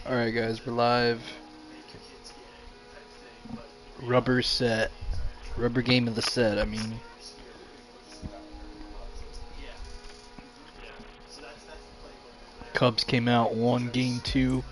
Alright guys, we're live. Rubber set. Rubber game of the set, I mean. Cubs came out, won game 2.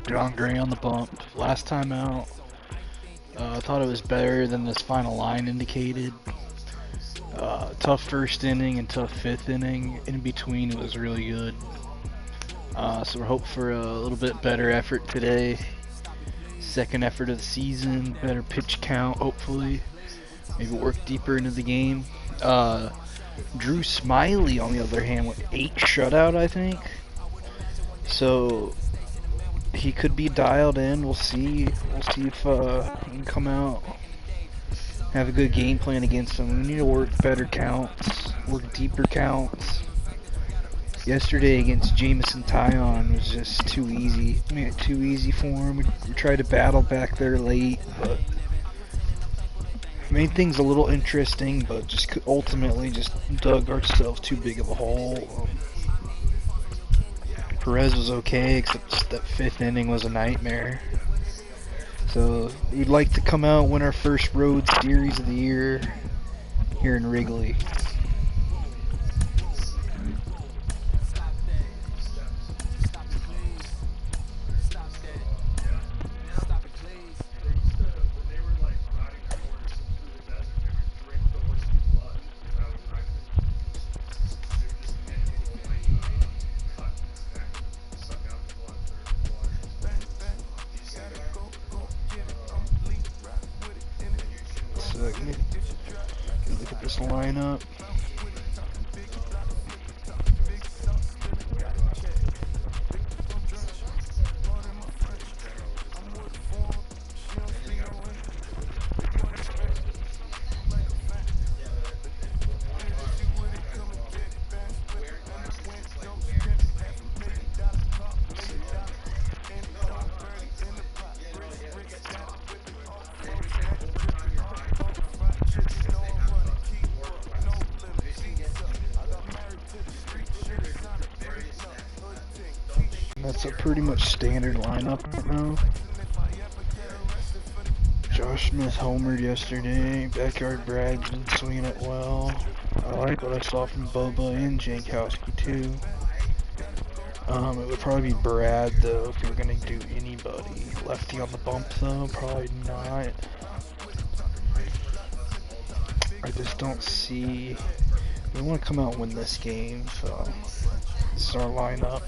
John Gray on the bump. Last time out, I thought it was better than this final line indicated. Tough first inning and tough fifth inning. In between, it was really good. So we're hoping for a little bit better effort today. Second effort of the season, better pitch count, hopefully. Maybe work deeper into the game. Drew Smiley, on the other hand, with 8 shutout, I think. So he could be dialed in. We'll see. We'll see if he can come out, have a good game plan against him. We need to work better counts, work deeper counts. Yesterday against Jameson Taillon was just too easy. Made it too easy for him. We tried to battle back there late, but made things a little interesting, but just ultimately just dug ourselves too big of a hole. Perez was okay, except that fifth inning was a nightmare. So we'd like to come out and win our first road series of the year here in Wrigley. Look at this lineup. That's a pretty much standard lineup right now. Josh Smith homered yesterday. Backyard Brad's been swinging it well. I like what I saw from Bubba and Jankowski too. It would probably be Brad though if we were gonna do anybody. Lefty on the bump though, probably not. I just don't see. We want to come out and win this game, so this is our lineup.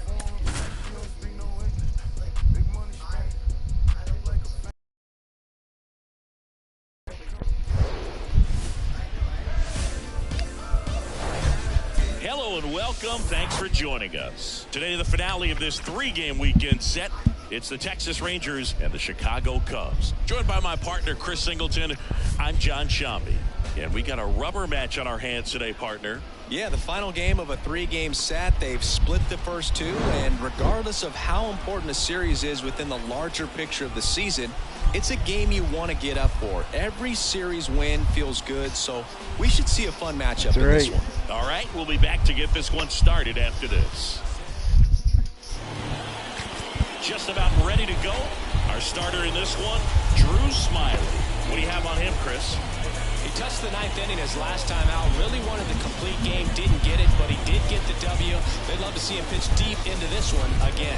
And welcome. Thanks for joining us. Today, the finale of this 3-game weekend set. It's the Texas Rangers and the Chicago Cubs. Joined by my partner, Chris Singleton. I'm John Shambi. And we got a rubber match on our hands today, partner. Yeah, the final game of a 3-game set. They've split the first 2, and regardless of how important a series is within the larger picture of the season, it's a game you want to get up for. Every series win feels good, so we should see a fun matchup in this one. All right, we'll be back to get this one started after this. Just about ready to go. Our starter in this one, Drew Smiley. What do you have on him, Chris? He touched the 9th inning his last time out. Really wanted the complete game. Didn't get it, but he did get the W. They'd love to see him pitch deep into this one again.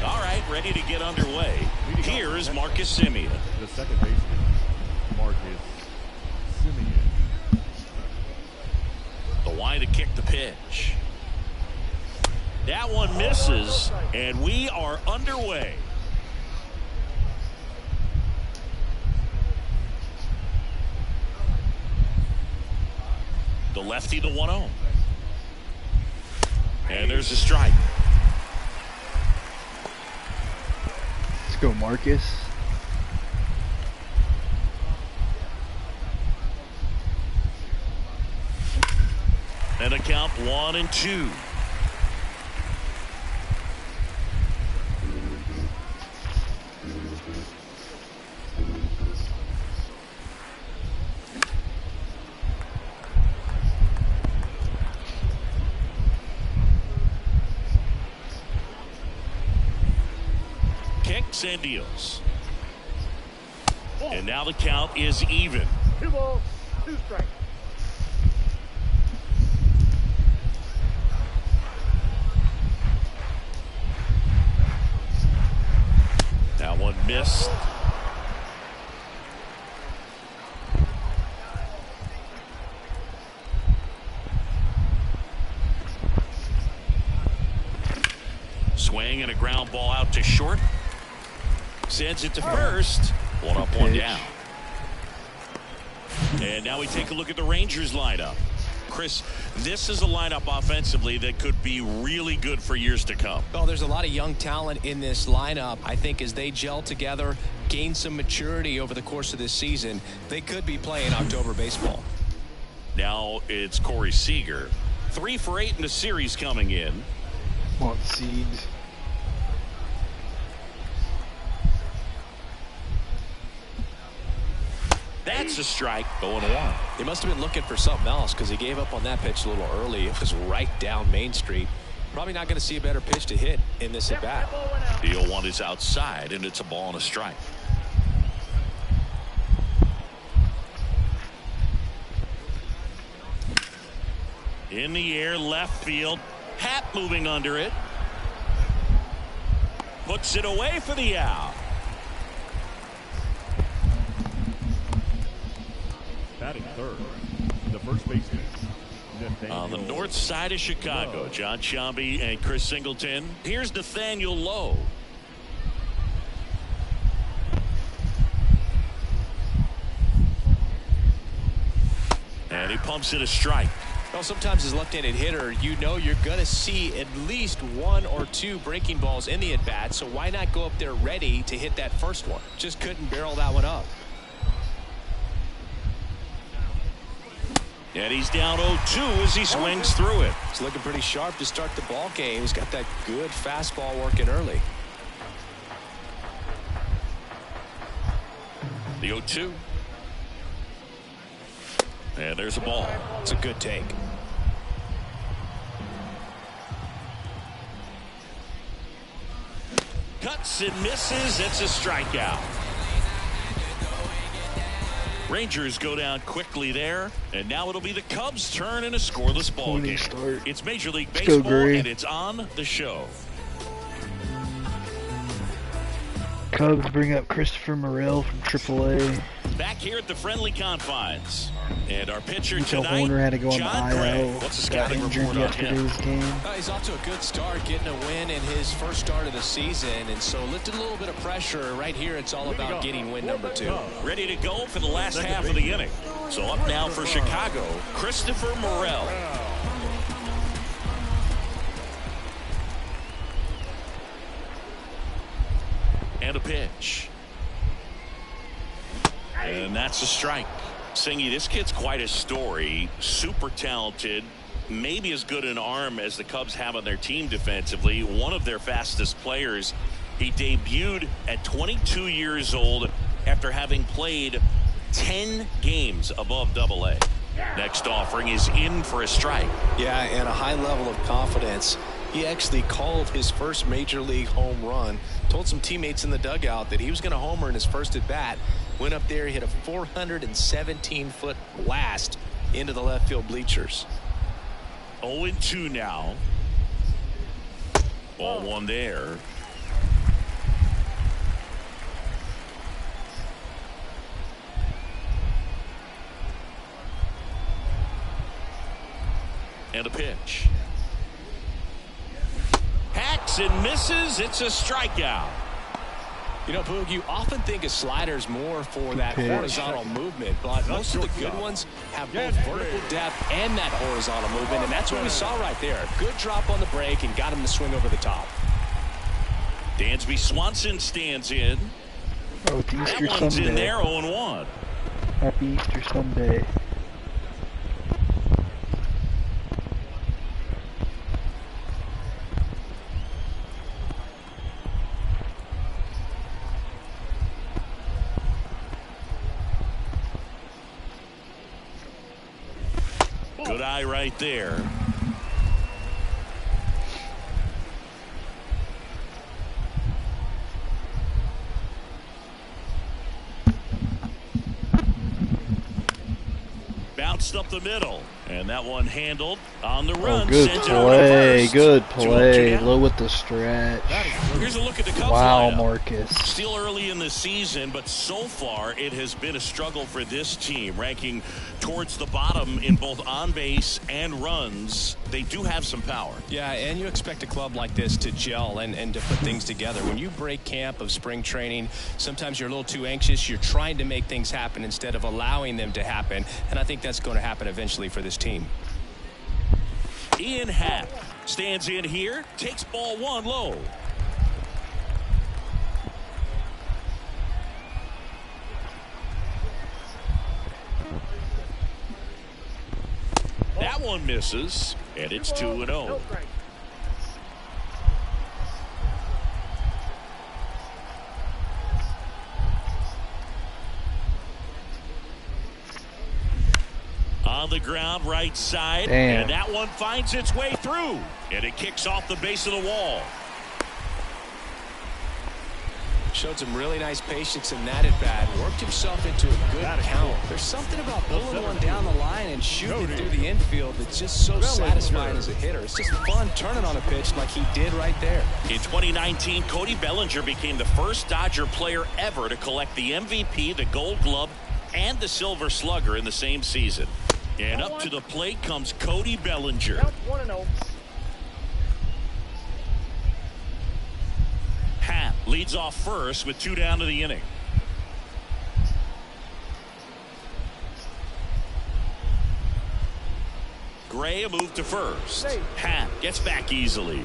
All right, ready to get underway. Here is Marcus Semien. The second baseman, Marcus Semien. The line to kick the pitch. That one misses, and we are underway. The lefty, the 1-0. And there's a strike. Let's go, Marcus. And a count 1-2. Kicks and deals. And now the count is even. 2 balls, 2 strikes. That one missed. Swing and a ground ball out to short. Sends it to first. 1 up, 1 down. And now we take a look at the Rangers lineup. Chris, this is a lineup offensively that could be really good for years to come. Well, there's a lot of young talent in this lineup. I think as they gel together, gain some maturity over the course of this season, they could be playing October baseball. Now it's Corey Seager. 3 for 8 in the series coming in. Want seed. That's a strike. 0-1. He must have been looking for something else because he gave up on that pitch a little early. It was right down Main Street. Probably not going to see a better pitch to hit in this at-bat. The 0-1 is outside, and it's a ball and a strike. In the air, left field. Happ moving under it. Puts it away for the out. Batting third, the first baseman. On the north side of Chicago, John Sciambi and Chris Singleton. Here's Nathaniel Lowe. And he pumps it a strike. Well, sometimes as a left-handed hitter, you know you're going to see at least 1 or 2 breaking balls in the at-bat, so why not go up there ready to hit that first one? Just couldn't barrel that one up. And he's down 0-2 as he swings through it. He's looking pretty sharp to start the ball game. He's got that good fastball working early. The 0-2. And there's a ball. It's a good take. Cuts and misses. It's a strikeout. Rangers go down quickly there, and now it'll be the Cubs' turn in a scoreless ball game. Start. It's Major League Let's go, Baseball, Gray. and it's on the show. Cubs bring up Christopher Morel from AAA. Back here at the friendly confines. And our pitcher Mitchell tonight, Horner had to go on John the Gray. IL. What's the Got scouting injured report on him? yesterday's game. He's off to a good start, getting a win in his first start of the season, and so lifted a little bit of pressure. Right here, it's all about getting win number 2. Ready to go for the last half of the inning. So up now for Chicago, Christopher Morel. And a pitch. And that's a strike. Singy, this kid's quite a story. Super talented. Maybe as good an arm as the Cubs have on their team defensively. One of their fastest players. He debuted at 22 years old after having played 10 games above AA. Next offering is in for a strike. Yeah, and a high level of confidence. He actually called his first major league home run. Told some teammates in the dugout that he was going to homer in his first at bat. Went up there, hit a 417-foot blast into the left field bleachers. 0-2 now. Ball 1 there. And a pitch. Hacks and misses. It's a strikeout. You know, Boog, you often think of sliders more for that horizontal movement, but most of the good ones have both vertical depth and that horizontal movement, and that's what we saw right there. Good drop on the break and got him to swing over the top. Dansby Swanson stands in. Oh, it's Easter That one's Sunday. in there, 0-1. Happy Easter Sunday. Good eye right there. Bounced up the middle, and that one handled on the run. Oh, good Sends it over to play. first. Good 2 up, 2 play. down. Low with the stretch. Here's a look at the Cubs Wow, lineup. Marcus. Still early in the season, but so far it has been a struggle for this team, ranking towards the bottom in both on base and runs. They do have some power. Yeah, and you expect a club like this to gel and to put things together. When you break camp of spring training, sometimes you're a little too anxious. You're trying to make things happen instead of allowing them to happen, and I think that's going to happen eventually for this team. Ian Happ stands in here, takes ball 1 low. That one misses, and it's 2-0. On the ground, right side. Damn. And that one finds its way through. And it kicks off the base of the wall. Showed some really nice patience in that at bat. Worked himself into a good count. There's something about pulling one down the line and shooting through the infield that's just so satisfying as a hitter. It's just fun turning on a pitch like he did right there. In 2019, Cody Bellinger became the first Dodger player ever to collect the MVP, the Gold Glove, and the Silver Slugger in the same season. And up to the plate comes Cody Bellinger. Count 1-0. Happ leads off first with 2 down to the inning. Gray a move to first. Happ gets back easily.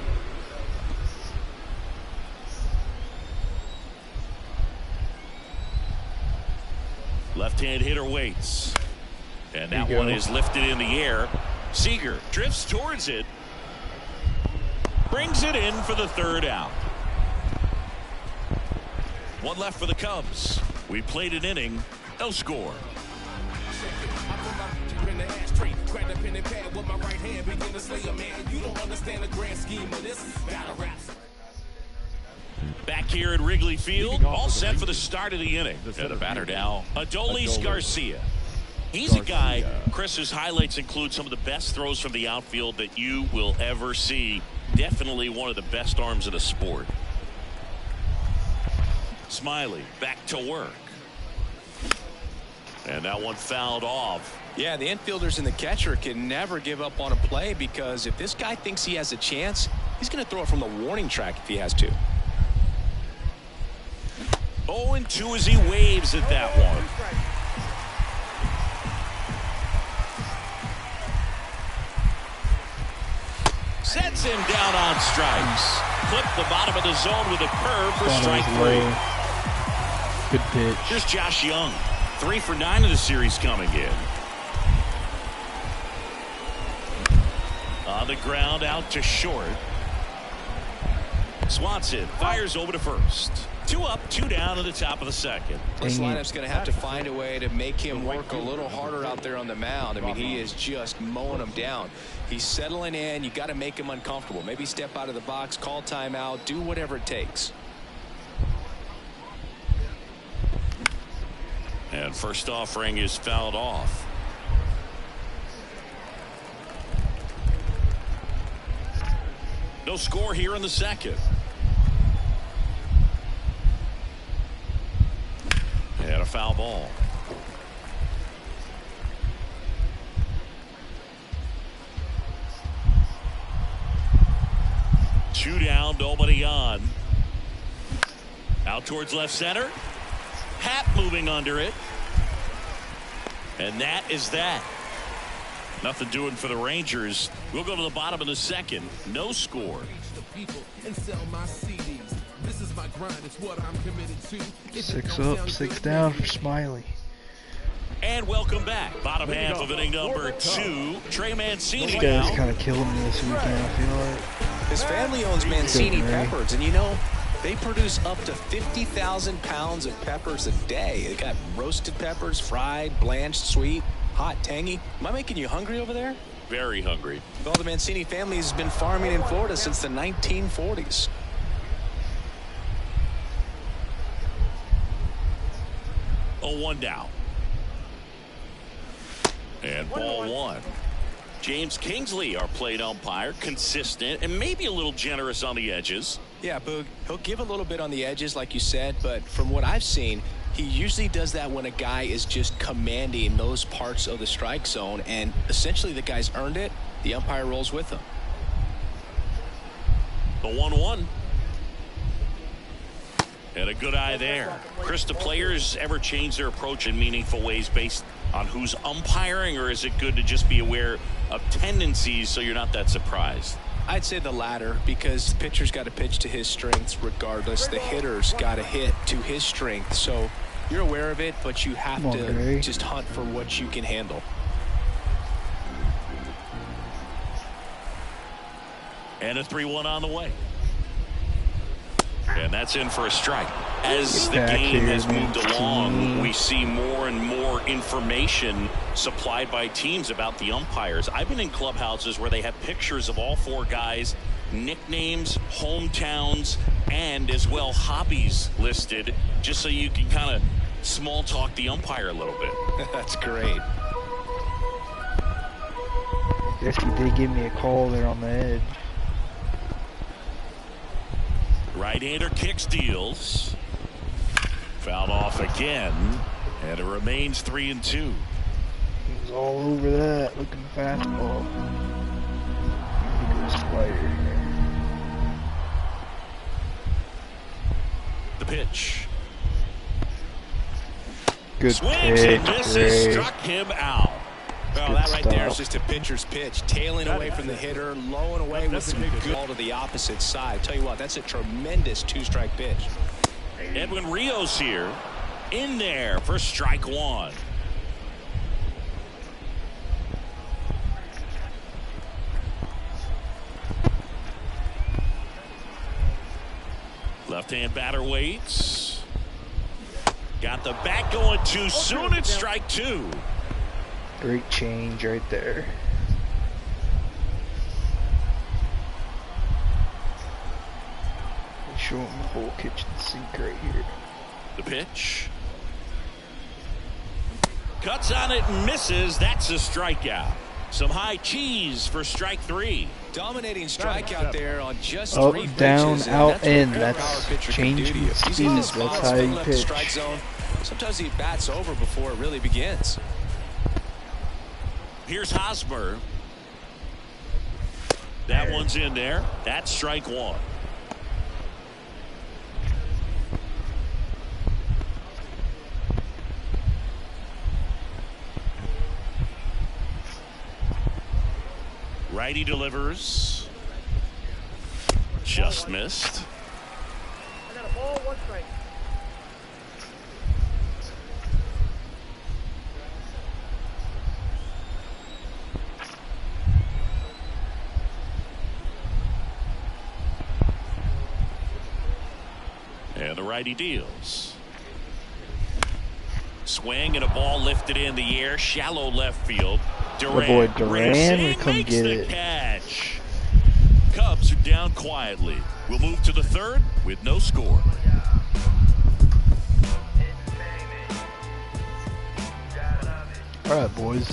Left-hand hitter waits. And that one is lifted in the air. Seager drifts towards it. Brings it in for the 3rd out. 1 left for the Cubs. We played an inning. No score. Back here at Wrigley Field, all set for the start of the inning. And the batter now, Adolis Garcia. He's a guy, Chris's highlights include some of the best throws from the outfield that you will ever see. Definitely one of the best arms in the sport. Smiley back to work. And that one fouled off. Yeah, the infielders and the catcher can never give up on a play because if this guy thinks he has a chance, he's going to throw it from the warning track if he has to. 0-2 as he waves at that one. Sets him down on strikes. Clip the bottom of the zone with a curve for strike 3. Good pitch. Here's Josh Young. 3 for 9 of the series coming in. On the ground out to short. Swanson fires over to first. 2 up, 2 down at the top of the 2nd. This lineup's going to have to find a way to make him work a little harder out there on the mound. I mean, he is just mowing him down. He's settling in. You got to make him uncomfortable. Maybe step out of the box, call timeout, do whatever it takes. And first offering is fouled off. No score here in the 2nd. And a foul ball. Two down, nobody on. Out towards left center. Happ moving under it. And that is that. Nothing doing for the Rangers. We'll go to the bottom of the second. No score. Six up, six down for Smiley. And welcome back. Bottom half of inning number 2. Trey Mancini This guy's now. kind of killing me this weekend, I feel like. His family owns Mancini Good, Ray. Peppers, and you know, they produce up to 50,000 pounds of peppers a day. They got roasted peppers, fried, blanched, sweet, hot, tangy. Am I making you hungry over there? Very hungry. Well, the Mancini family has been farming in Florida since the 1940s. Oh, 1 down. And ball 1. James Kingsley, our plate umpire, consistent and maybe a little generous on the edges. Yeah, Boog, he'll give a little bit on the edges, like you said, but from what I've seen, he usually does that when a guy is just commanding those parts of the strike zone, and essentially the guy's earned it. The umpire rolls with him. The 1-1. And a good eye there. Chris, do players ever change their approach in meaningful ways based on who's umpiring, or is it good to just be aware of tendencies so you're not that surprised? I'd say the latter, because the pitcher's got to pitch to his strengths regardless. The hitter's got to hit to his strength. So you're aware of it, but you have Come on, to Gray. just hunt for what you can handle. And a 3-1 on the way. And that's in for a strike. As the Back game here, has moved Mancini. along, we see more and more information supplied by teams about the umpires. I've been in clubhouses where they have pictures of all 4 guys, nicknames, hometowns, and as well hobbies listed, just so you can kind of small talk the umpire a little bit. That's great. Guess he did give me a call there on the edge. Right-hander kicks, deals. Fouled off again, and it remains 3-2. He was all over that, looking fastball. He goes slider here. The pitch. Good Swings pitch, and misses, Gray. struck him out. Well, Good that right there is stuff. just a pitcher's pitch, tailing away from the hitter, low and away with some good ball to the opposite side. Tell you what, that's a tremendous 2-strike pitch. Edwin Rios here, in there for strike 1. Left-hand batter waits. Got the bat going too soon. It's strike 2. Great change right there. They show him the whole kitchen sink right here. The pitch. Cuts on it and misses. That's a strikeout. Some high cheese for strike 3. Dominating strikeout there on just Up, 3 pitches. down, and out, that's what a in. good That's power pitcher can do to changing you. If he's in the speed. That's spots how you filling up the pitch. strike zone, sometimes he bats over before it really begins. Here's Hosmer. That one's in there. That's strike 1. Righty delivers. Just missed. I got a ball, 1 strike. And the righty deals. Swing and a ball lifted in the air. Shallow left field. Duran. boy Duran racing, will come makes get the it. catch. Cubs are down quietly. We'll move to the 3rd with no score. All right, boys.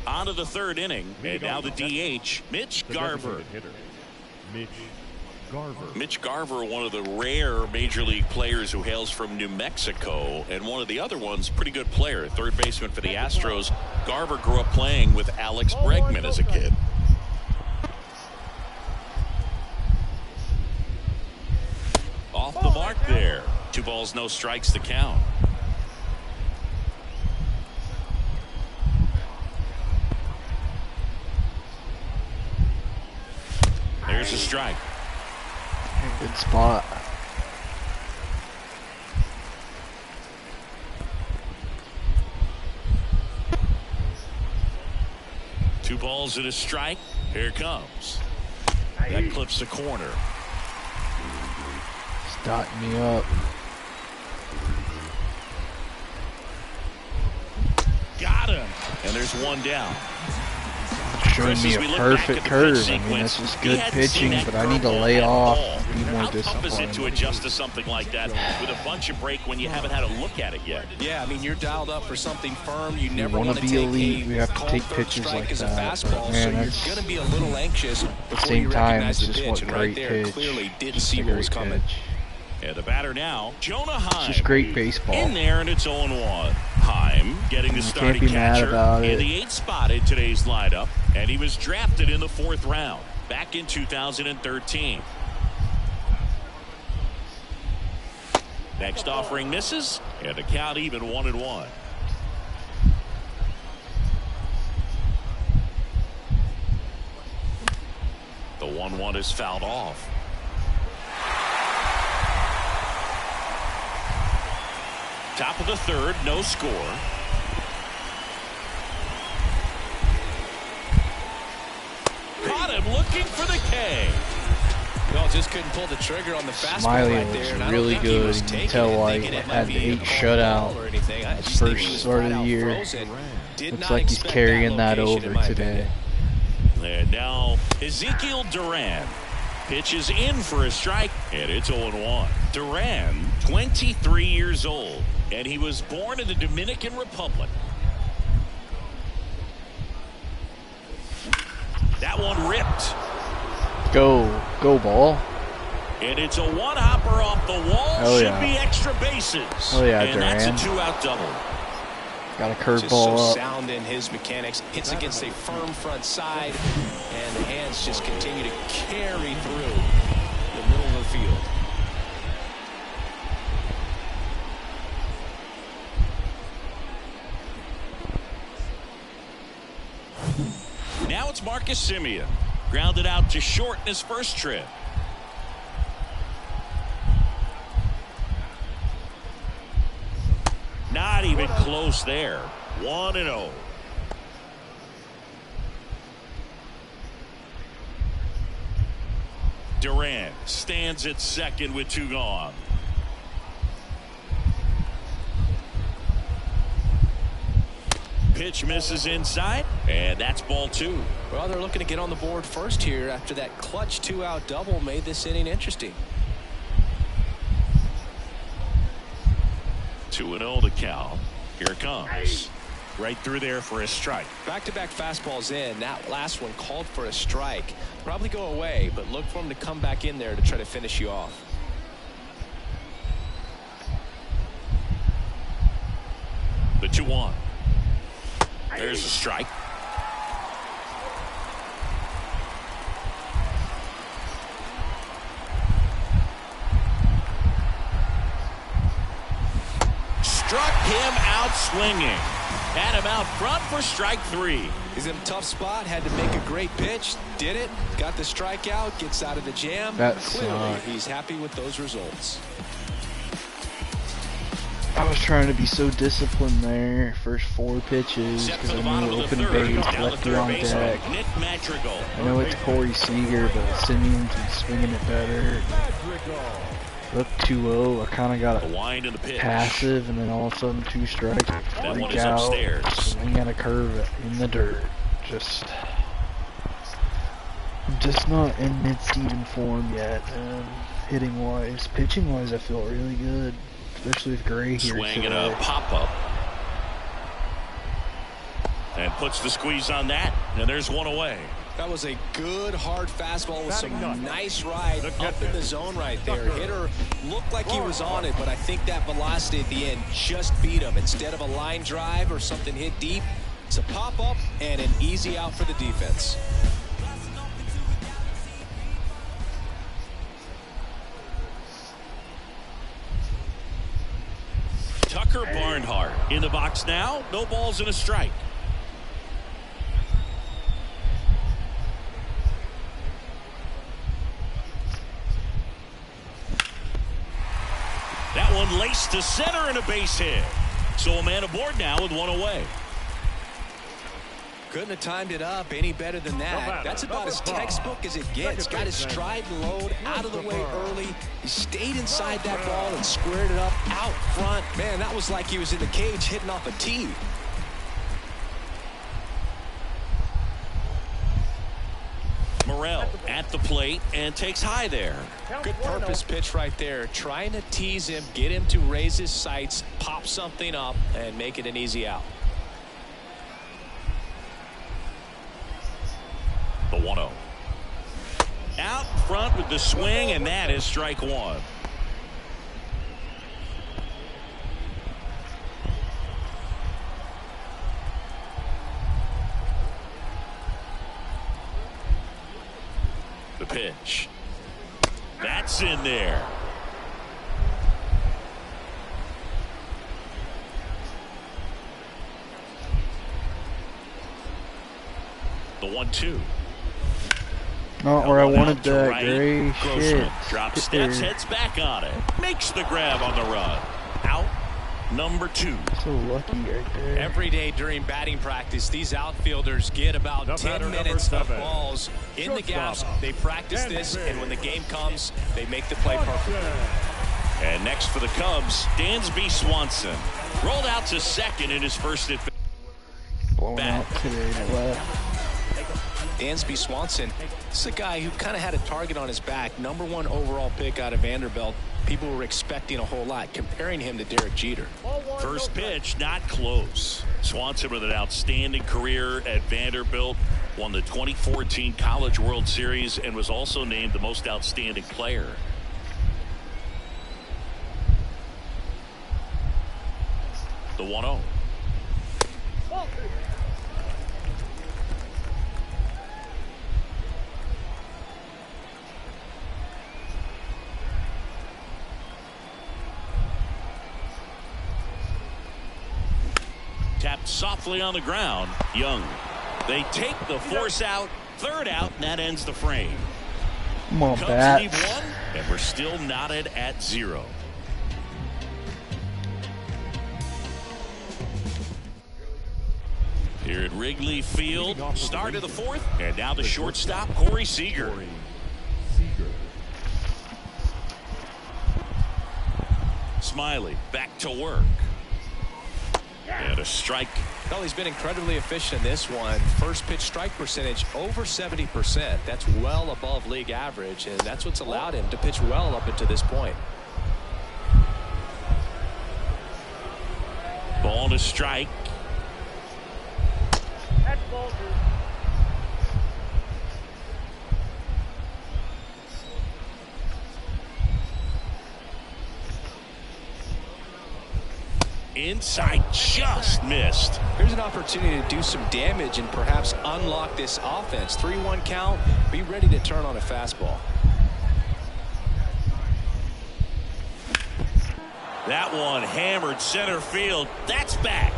On to the 3rd inning. And now the DH, Mitch Garver. Designated hitter, Mitch Garver. Mitch Garver, one of the rare major league players who hails from New Mexico, and one of the other ones, pretty good player, third baseman for the Astros. Garver grew up playing with Alex Bregman as a kid. 2 balls, no strikes to count. There's a strike. Good spot. Two balls and a strike. Here it comes. That clips the corner. Starting me up. Got him. And there's one down. Showing me a perfect curve. I mean, that's just good pitching, but I need to lay off, be more How tough is it disciplined. to adjust to something like that with a bunch of break when you haven't had a look at it yet? Yeah, I mean, you're dialed up for something firm. You never wanna want to be take elite, a we have to called take third pitches strike like as a that, fastball, but, man, so you're that's- going to be a little anxious before same you time, recognize it's the just pitch. what And right great there, pitch. clearly didn't Just see a what was great coming. pitch. And the batter now, Jonah Heim. Just great baseball. In there, and it's 0-1. Heim getting the You can't starting be mad catcher about in it. the 8th spot in today's lineup, and he was drafted in the 4th round back in 2013. Next offering misses, and the count even 1-1. The 1-1 is fouled off. Top of the 3rd, no score. Caught him looking for the K. No, just couldn't pull the trigger on the fastball Smiley right was there. And I don't really think he good. was You can taking tell it, why thinking he it might had be the 8 a shutout ball or anything. I just think first he was start of flat the out year. frozen. Did Looks not like he's expect carrying that location, in over my today. opinion. And now Ezekiel Duran pitches in for a strike, and it's 0-1. Duran, 23 years old, and he was born in the Dominican Republic. That one ripped. Go ball. And it's a one-hopper off the wall. Oh, Should yeah. be extra bases. Oh, yeah, and that's a Duran. 2-out double. Got a Just so curveball up. sound in his mechanics. Hits against a firm front side, and the hands just continue to carry through the middle of the field. Now it's Marcus Semien. Grounded out to short in his first trip. Not even close there. 1-0. Duran stands at second with 2 gone. Pitch misses inside, and that's ball 2. Well, they're looking to get on the board first here after that clutch 2-out double made this inning interesting. 2-0 to count. Here it comes. Right through there for a strike. Back-to-back fastballs in. That last one called for a strike. Probably go away, but look for him to come back in there to try to finish you off. The 2-1. There's a strike. Struck him out swinging. Had him out front for strike 3. He's in a tough spot. Had to make a great pitch. Did it. Got the strikeout. Gets out of the jam. That Clearly, sucked. he's happy with those results. I was trying to be so disciplined there. First 4 pitches Set because to the I bottom knew of the open 3rd. base, Down the lefty 3rd on base, deck. Nick Madrigal. I know it's Corey Seager, but Simeon's been swinging it better. Look 2-0. I kind of got The a wind and the pitch. passive, and then all of a sudden 2 strikes. That one Freak is out. upstairs. Swing at a curve in the dirt. Just not in mid-season form yet, man. Hitting wise, pitching wise, I feel really good, especially with Gray here Swing today. and a pop-up. And puts the squeeze on that. And there's one away. That was a good hard fastball with some nice ride up in the zone right there. Hitter looked like he was on it, but I think that velocity at the end just beat him. Instead of a line drive or something hit deep, it's a pop-up and an easy out for the defense. In the box now, no balls and a strike. That one laced to center and a base hit. So a man aboard now with one away. Couldn't have timed it up any better than that. That's about as textbook as it gets. Got his stride and load out of the way early. He stayed inside that ball and squared it up out front. Man, that was like he was in the cage hitting off a tee. Morel at the plate and takes high there. Good purpose pitch right there. Trying to tease him, get him to raise his sights, pop something up, and make it an easy out. The 1-0. Out front with the swing, and that is strike one. The pitch. That's in there. The 1-2. Not where I wanted that, right. Gray. Shit. Drops steps, heads back on it. Makes the grab on the run. Out number 2. So lucky right there. Every day during batting practice, these outfielders get about 10 minutes of balls in the gaps. They practice this, and when the game comes, they make the play perfect. And next for the Cubs, Dansby Swanson. Rolled out to second in his first at bat. Blown out today left. Dansby Swanson, this is a guy who kind of had a target on his back. #1 overall pick out of Vanderbilt. People were expecting a whole lot, comparing him to Derek Jeter. First pitch, not close. Swanson with an outstanding career at Vanderbilt. Won the 2014 College World Series and was also named the most outstanding player. The 1-0. Tapped softly on the ground. Young. They take the force out. Third out, and that ends the frame. Come on, Cubs bat. need one, and we're still knotted at 0. Here at Wrigley Field, start of the 4th, and now the shortstop, Corey Seager. Smiley back to work. And a strike. Well, he's been incredibly efficient in this one. First pitch strike percentage over 70%. That's well above league average, and that's what's allowed him to pitch well up until this point. Ball to strike. That's ball 2. Inside, just missed. Here's an opportunity to do some damage and perhaps unlock this offense. 3-1 count. Be ready to turn on a fastball. That one hammered center field. That's back.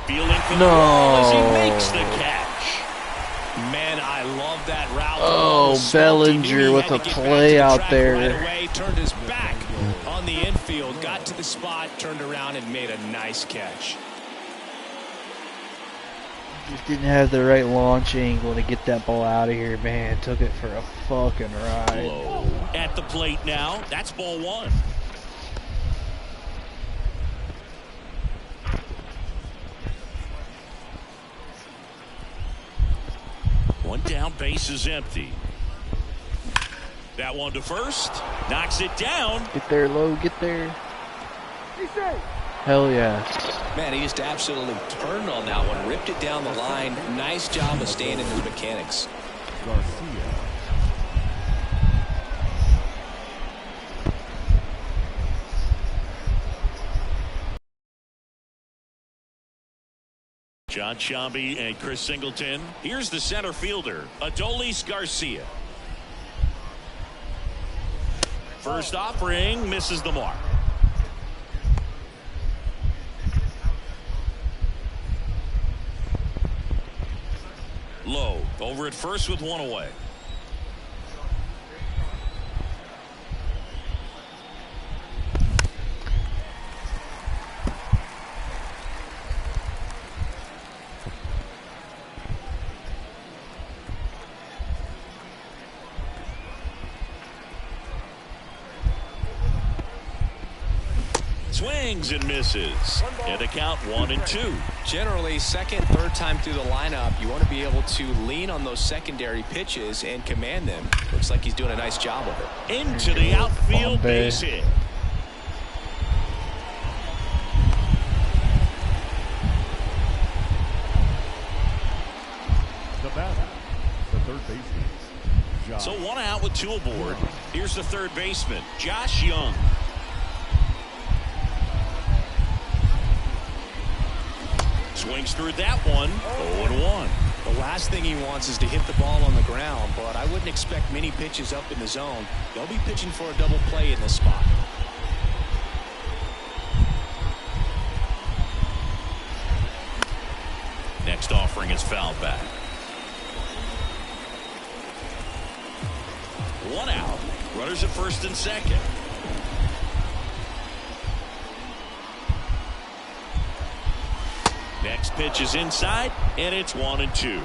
Fielding for the ball as he makes the catch. Man, I love that route. Oh, Bellinger with a play out there. Right away, turned his back on the infield, got to the spot, turned around, and made a nice catch. Just didn't have the right launch angle to get that ball out of here, man. Took it for a fucking ride. Low. At the plate now. That's ball 1. One down, base is empty. That one to first. Knocks it down. Get there, Low. Get there. Hell yeah. Man, he just absolutely turned on that one. Ripped it down the line. Nice job of staying in his mechanics. John Sciambi and Chris Singleton. Here's the center fielder, Adolis Garcia. First offering misses the mark. Over at first with one away. Swings and misses. And a count 1-2. Generally, second, third time through the lineup, you want to be able to lean on those secondary pitches and command them. Looks like he's doing a nice job of it. Into the outfield base hit. The batter, the third baseman, Josh. So one out with two aboard. Here's the third baseman, Josh Young. Swings through that one. 0-1. The last thing he wants is to hit the ball on the ground, but I wouldn't expect many pitches up in the zone. They'll be pitching for a double play in this spot. Next offering is fouled back. One out. Runners at first and second. Next pitch is inside, and it's 1-2.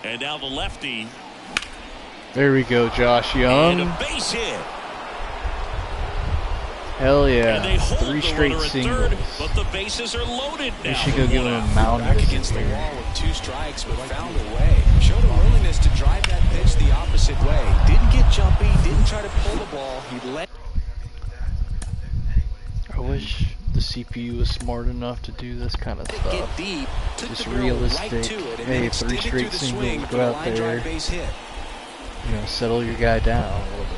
And now the lefty. There we go, Josh Young. And a base hit. Hell yeah. And they hold 3 the straight runner at singles. third, but the bases are loaded now. We should go give him a mound Back visit against the there. wall with 2 strikes, but found a way. Showed a willingness to drive that pitch the opposite way. Didn't get jumpy, didn't try to pull the ball. He let. I wish the CPU was smart enough to do this kind of Get stuff. deep, took Just the barrel realistic. right to it, and Hey, then 3 extended straight through the swing singles, for go a out line there. drive base hit. You know, settle your guy down a little bit.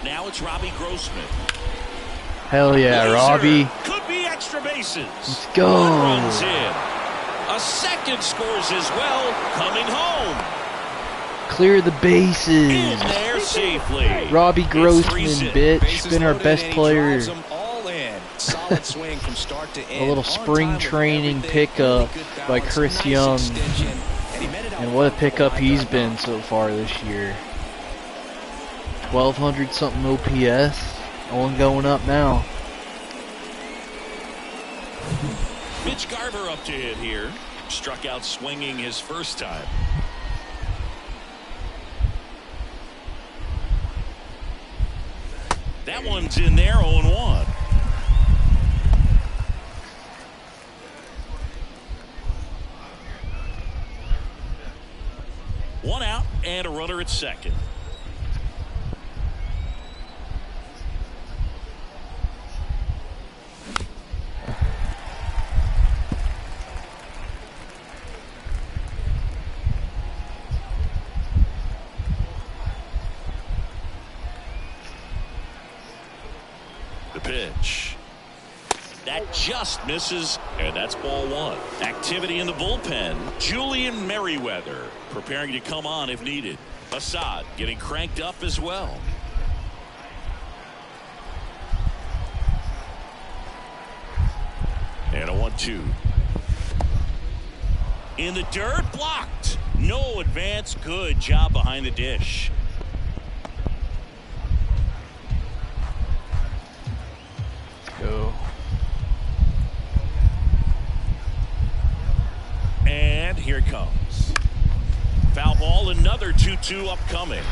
Now it's Robbie Grossman. Hell yeah, Laser Robbie. Could be extra bases. Let's go. One runs in. A second scores as well. Coming home. Clear the bases. In there safely. Robbie It's Grossman, 3-0. bitch. Bases Been our loaded, best and he player. drives them all in. Solid swing from start to end. A little On spring time with training everything, pickup really good by balance, Chris nice Young. extension, and he met it out And what a front with pickup line he's drive been out. so far this year. 1,200 something OPS. Only going up now. Mitch Garver up to hit here. Struck out swinging his first time. That one's in there, 0-1. One out and a runner at second. The pitch. That just misses, and that's ball 1. Activity in the bullpen. Julian Merriweather preparing to come on if needed. Assad getting cranked up as well. And a 1-2. In the dirt, blocked. No advance. Good job behind the dish. Go. And here it comes. Foul ball, another 2-2 upcoming.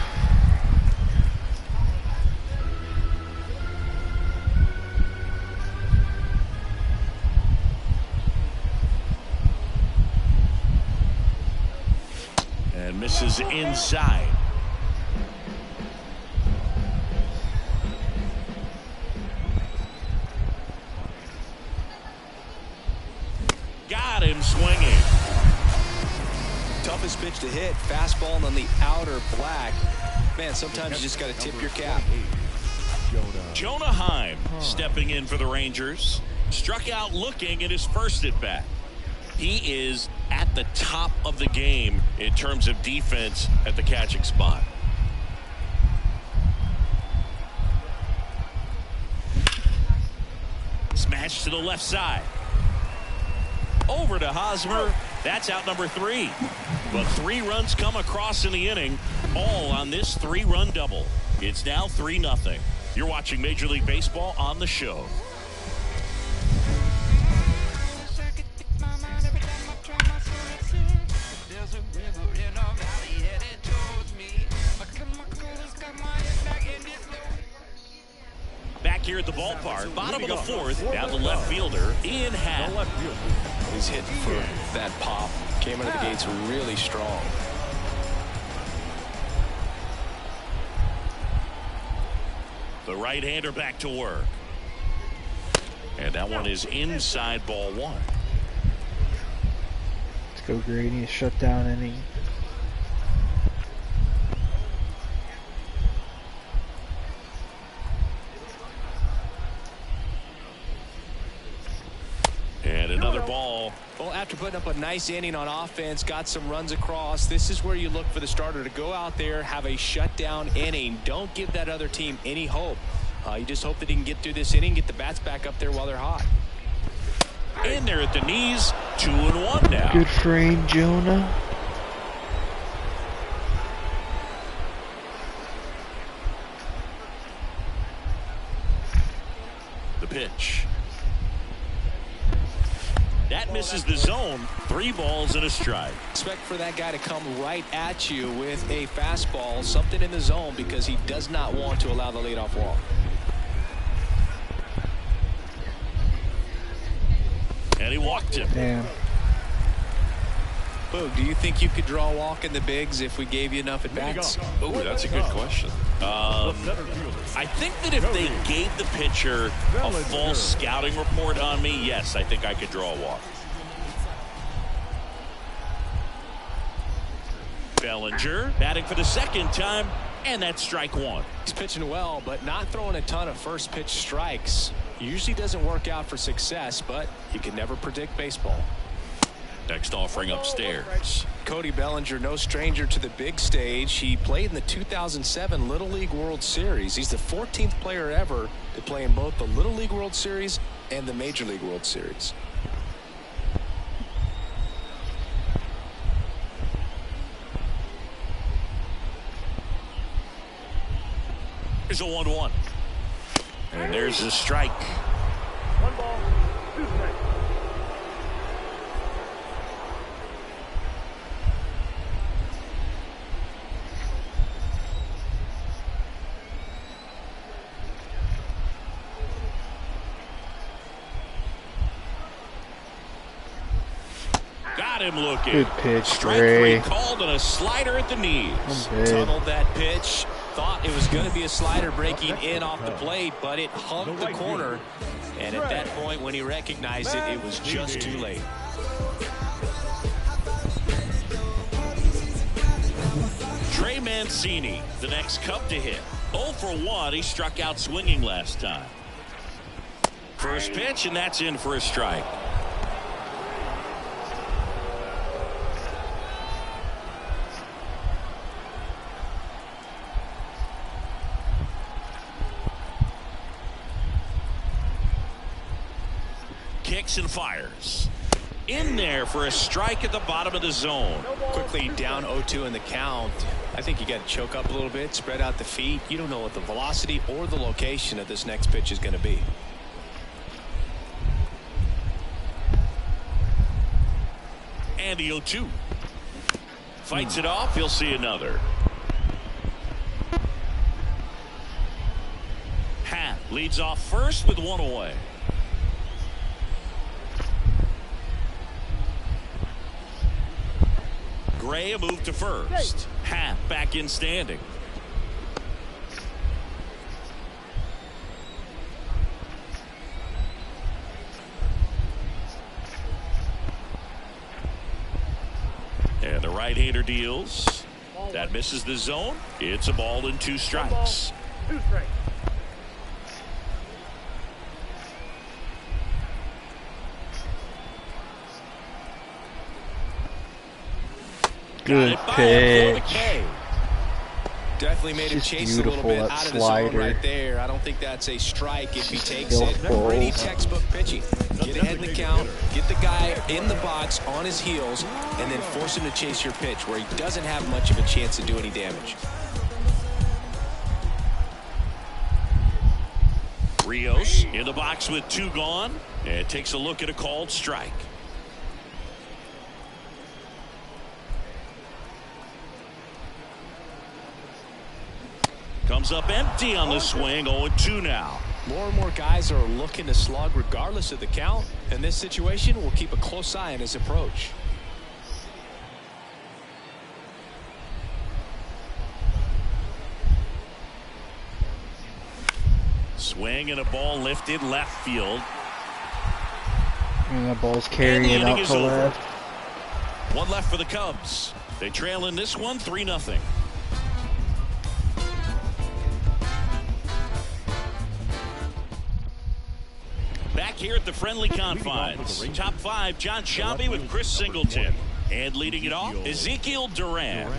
And misses inside. Got him swinging. Tough toughest pitch to hit. Fastball on the outer black. Man, sometimes you just got to tip your cap. Jonah Heim stepping in for the Rangers. Struck out looking at his first at bat. He is at the top of the game in terms of defense at the catching spot. Smash to the left side. Over to Hosmer. That's out number 3. But 3 runs come across in the inning, all on this 3-run double. It's now 3-0. You're watching Major League Baseball on the show. Back here at the ballpark, bottom of the 4th, now the left fielder, Ian Happ. He's hitting for that pop. Came out of the gates really strong. The right-hander back to work. And that one is inside ball 1. Let's go Grady, a shutdown inning. And another ball. Well, after putting up a nice inning on offense, got some runs across, this is where you look for the starter to go out there, have a shutdown inning. Don't give that other team any hope. You just hope that he can get through this inning, get the bats back up there while they're hot. In there at the knees, 2-1 now. Good frame, Jonah. The pitch. That misses the zone. 3 balls and a strike. Expect for that guy to come right at you with a fastball, something in the zone, because he does not want to allow the leadoff walk. And he walked him. Damn. Boog, do you think you could draw a walk in the bigs if we gave you enough at bats? Oh, that's a good question. I think that if they gave the pitcher a full scouting report on me, yes, I think I could draw a walk. Bellinger batting for the second time, and that's strike 1. He's pitching well, but not throwing a ton of first pitch strikes. Usually doesn't work out for success, but you can never predict baseball. Next offering upstairs. Cody Bellinger, no stranger to the big stage. He played in the 2007 Little League World Series. He's the 14th player ever to play in both the Little League World Series and the Major League World Series. Here's a 1-1. And there's a strike. 1 ball, 2 strikes. Got him looking. Good pitch, Strike Gray. 3 called and a slider at the knees. Tunneled that pitch. Thought it was going to be a slider breaking in off the plate, but it hugged the corner. And at that point, when he recognized it, it was just too late. Trey Mancini, the next Cub to hit. 0 for 1. He struck out swinging last time. First pitch, and that's in for a strike. Kicks and fires. In there for a strike at the bottom of the zone. Quickly down 0-2 in the count. I think you got to choke up a little bit, spread out the feet. You don't know what the velocity or the location of this next pitch is going to be. And the 0-2. Fights it off. He'll see another. Happ leads off first with 1 away. Gray a move to first. Happ back in standing. And the right-hander deals. That misses the zone. It's a ball and 2 strikes. 2 strikes. Good pitch. Definitely made him Just chase a little beautiful, bit that out of the zone slider. right there. I don't think that's a strike if he takes Still it. full. Pretty textbook pitching. Get ahead in the count, get the guy in the box on his heels, and then force him to chase your pitch where he doesn't have much of a chance to do any damage. Rios in the box with 2 gone, and takes a look at a called strike. Comes up empty on the swing. 0-2 now. More and more guys are looking to slug regardless of the count. In this situation, we'll keep a close eye on his approach. Swing and a ball lifted left field. And the ball's And the carrying inning out is to over. left. 1 left for the Cubs. They trail in this one 3-0. Back here at the friendly confines. Top 5, John Sciambi with Chris Singleton. And leading it off, Ezekiel Duran.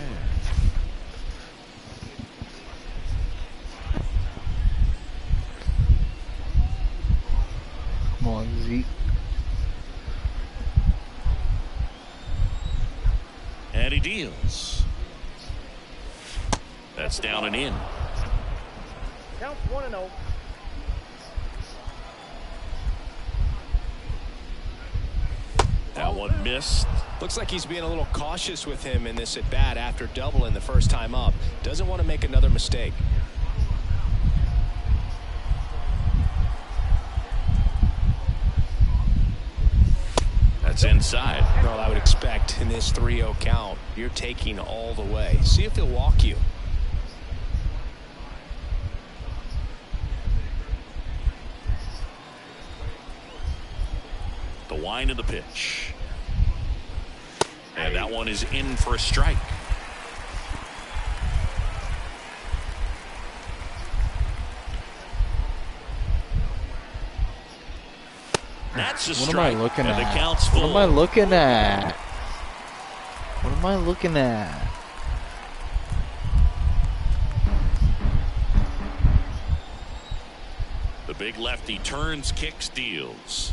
Come on, Zeke. And he deals. That's down and in. Counts 1-0. That one missed. Looks like he's being a little cautious with him in this at bat after doubling the first time up. Doesn't want to make another mistake. That's inside. Well, I would expect in this 3-0 count, you're taking all the way. See if he'll walk you. The wind of the pitch. And that one is in for a strike. That's a What strike. am I looking and at? the count's What full. am I looking at? What am I looking at? The big lefty turns, kicks, deals.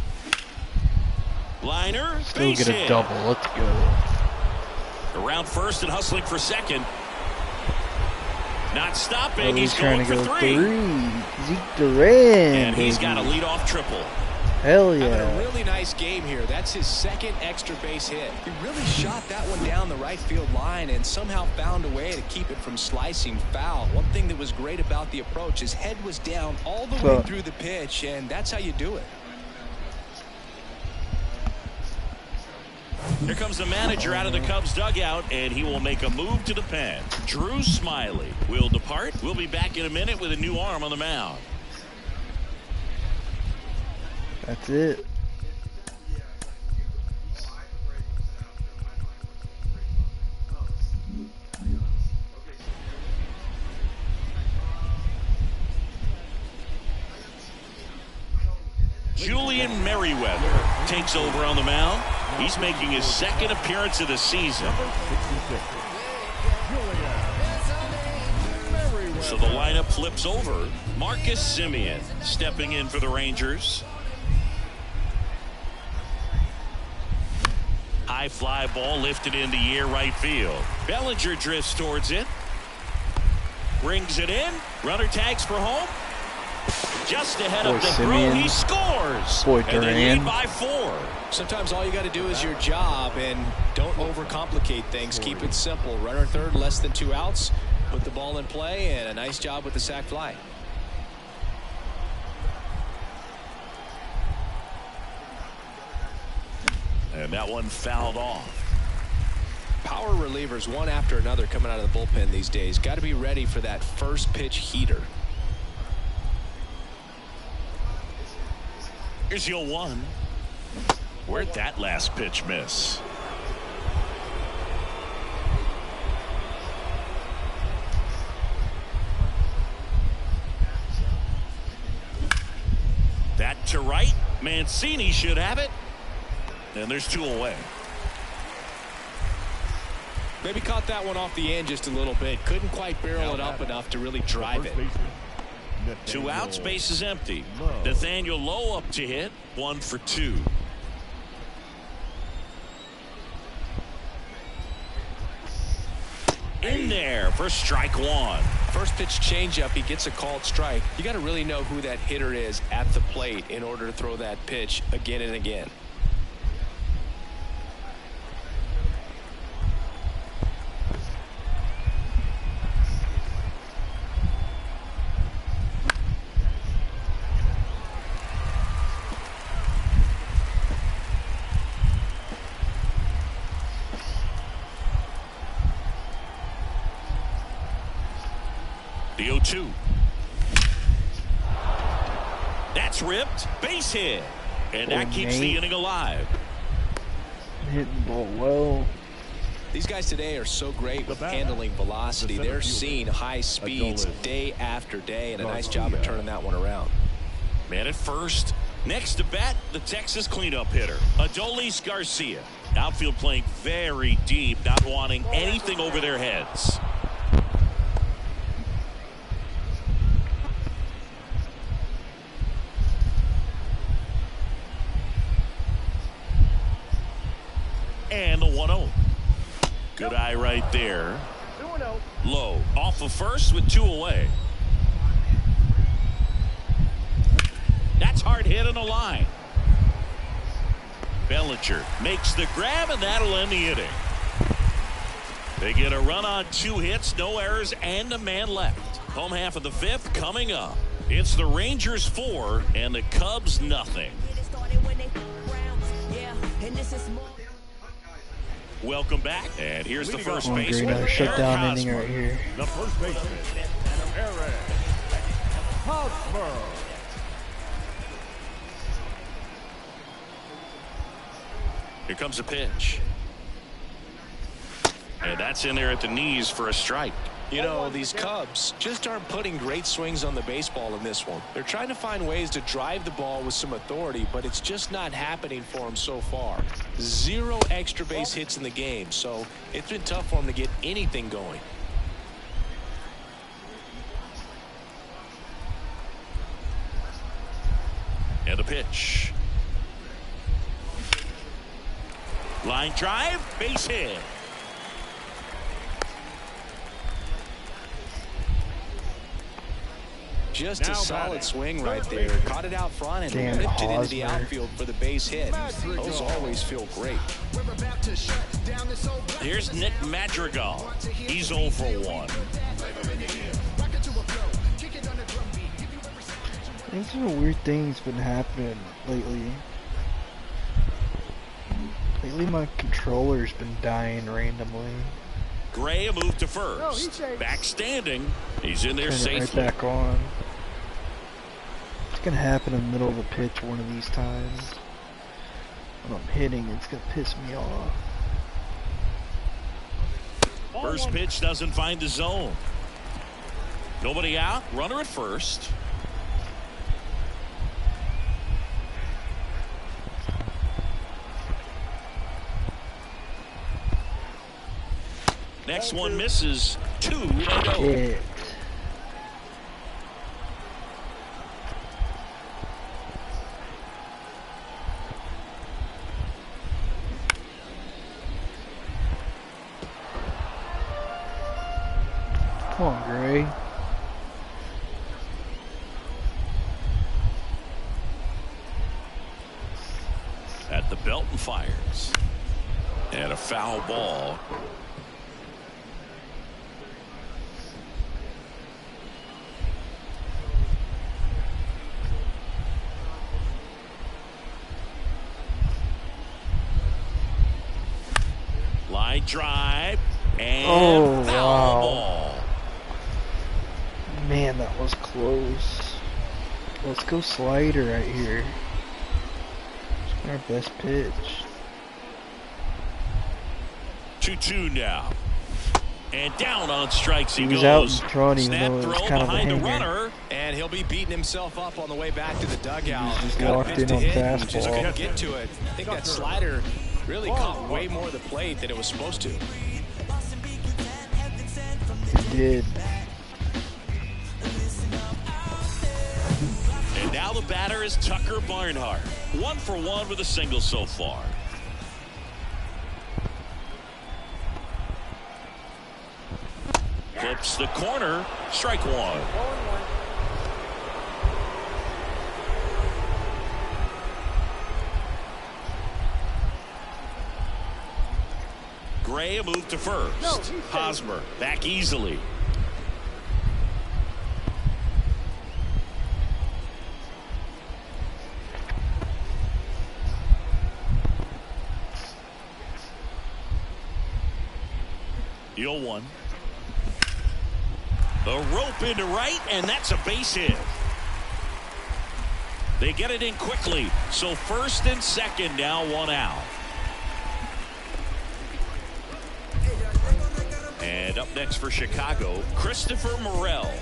Liner, Still base get a hit. double. Let's go. Around first and hustling for second. Not stopping. Oh, he's he's trying going to for go 3. Zeke Duran. And he's got a baby. leadoff triple. Hell Having a yeah. really nice game here. That's his second extra base hit. He really shot that one down the right field line and somehow found a way to keep it from slicing foul. One thing that was great about the approach, his head was down all the way through the pitch, and that's how you do it. Here comes the manager out of the Cubs dugout, and he will make a move to the pen. Drew Smiley will depart. We'll be back in a minute with a new arm on the mound. That's it. Julian Merriweather takes over on the mound. He's making his second appearance of the season. So the lineup flips over. Marcus Semien stepping in for the Rangers. High fly ball lifted in the air right field. Bellinger drifts towards it. Brings it in. Runner tags for home. Just ahead of the throw, Semien. he scores. Boy, And they Duran. lead by 4. Sometimes all you got to do is your job, and don't overcomplicate things. Keep it simple. Runner third, less than 2 outs. Put the ball in play, and a nice job with the sac fly. And that one fouled off. Power relievers, one after another, coming out of the bullpen these days. Got to be ready for that first pitch heater. Here's your 1. Where'd that last pitch miss? to right. Mancini should have it. And there's 2 away. Maybe caught that one off the end just a little bit. Couldn't quite barrel it up enough to really drive it. 2 outs, base is empty. Nathaniel Lowe up to hit. 1 for 2. In there for strike 1. First pitch changeup, he gets a called strike. You got to really know who that hitter is at the plate in order to throw that pitch again and again. The 0-2. That's ripped. Base hit. And that keeps the inning alive. Hitting the ball well. These guys today are so great with handling velocity. They're seeing high speeds day after day, and a nice job of turning that one around. Man at first. Next to bat, the Texas cleanup hitter, Adolis Garcia. Outfield playing very deep, not wanting anything over their heads. And the 1-0. Good eye right there. 2-0. Low off of first with 2 away. That's hard hit on the line. Bellinger makes the grab, and that'll end the inning. They get a run on 2 hits, no errors, and a man left. Home half of the 5th coming up. It's the Rangers 4 and the Cubs nothing. Welcome back, and here's the first baseman. Another shutdown inning right here. The first baseman, Eric Hosmer. Here comes a pitch. And that's in there at the knees for a strike. You know, these Cubs just aren't putting great swings on the baseball in this one. They're trying to find ways to drive the ball with some authority, but it's just not happening for them so far. 0 extra base hits in the game, so it's been tough for them to get anything going. And a pitch. Line drive, base hit. Just a solid swing right there. Caught it out front and ripped it into the outfield for the base hit. Those always feel great. Here's Nick Madrigal. He's 0 for 1. These are weird things been happening lately. Lately my controller's been dying randomly. Gray a move to first. Back standing. He's in there Turn it safely. right back on. It's gonna happen in the middle of a pitch one of these times. When I'm hitting, it's gonna piss me off. First pitch doesn't find the zone. Nobody out. Runner at first. Next one misses. 2-0. Shit. Come on, Gray. At the belt and fires. And a foul ball. Line drive and foul ball. Man, that was close. Let's go slider right here. It's our best pitch. 2-2 now. And down on strikes he was goes. out in front, even Snap though it was throw kind of a behind the hanger. runner. And he'll be beating himself up on the way back to the dugout. Just Got a walked pitch in to on hit, fastball. just couldn't get to it. I think that slider really caught way more of the plate than it was supposed to. It did. And now the batter is Tucker Barnhart. 1 for 1 with a single so far. Clips the corner. Strike one. Gray a move to first. Hosmer back easily. The 0-1. The rope into right, and that's a base hit. They get it in quickly. So first and second, now 1 out. And up next for Chicago, Christopher Morel.